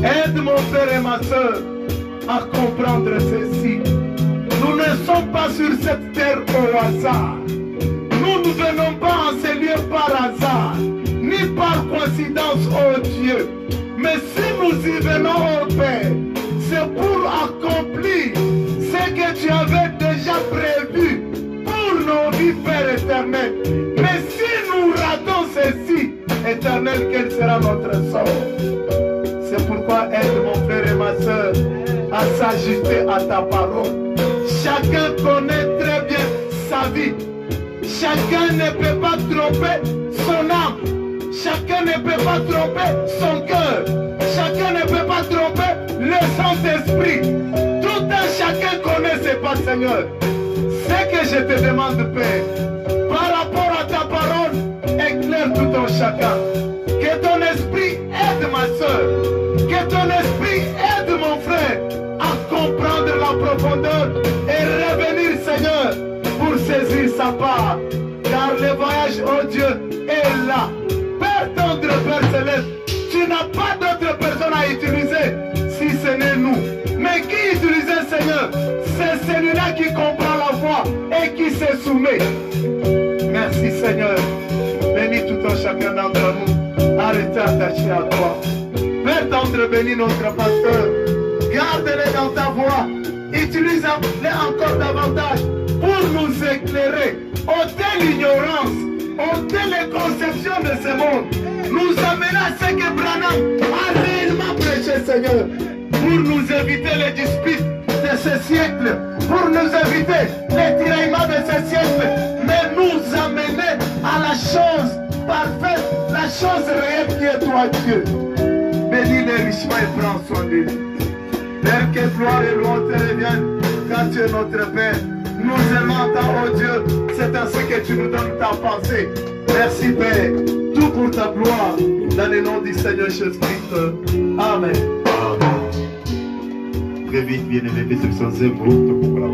Aide mon frère et ma soeur à comprendre ceci. Nous ne sommes pas sur cette terre au hasard. Nous ne venons pas en ce lieu par hasard, ni par coïncidence, oh Dieu. Mais si nous y venons, oh Père, c'est pour accomplir ce que tu avais déjà prévu pour nos vies, Père éternel. Mais si nous ratons ceci, éternel, quel sera notre sort? C'est pourquoi aide mon frère et ma soeur à s'ajuster à ta parole. Chacun connaît très bien sa vie. Chacun ne peut pas tromper son âme. Chacun ne peut pas tromper son cœur. Chacun ne peut pas tromper le Saint-Esprit. Tout Seigneur. Ce que je te demande, Père, par rapport à ta parole, éclaire tout un chacun. Que ton esprit aide ma soeur. Que ton esprit aide mon frère à comprendre la profondeur et revenir, Seigneur, pour saisir sa part. Car le voyage, oh Dieu, est là. Père tendre, Père céleste, tu n'as pas d'autre personne à utiliser si ce n'est nous. Mais qui utiliser, Seigneur? C'est celui-là qui comprend la voix et qui se soumet. Merci, Seigneur. Bénis tout un chacun d'entre nous. Arrêtez attaché à toi. Père tendre, bénis notre pasteur. Garde-les dans ta voix. Utilise-les encore davantage pour nous éclairer. Ôtez l'ignorance, ôtez les conceptions de ce monde. Nous amener à ce que Branham a réellement prêché, Seigneur, pour nous éviter les disputes de ce siècle, pour nous éviter les tiraillements de ce siècle, mais nous amener à la chose parfaite, la chose réelle qui est toi, Dieu. Bénis les richement et prends soin de lui. Père, que gloire et louange te reviennent, car tu es notre Père. Nous aimons ta, oh Dieu, c'est ainsi que tu nous donnes ta pensée. Merci Père, tout pour ta gloire, dans le nom du Seigneur Jésus-Christ. Amen. Très vite, bien-aimé, c'est sans un mot pour la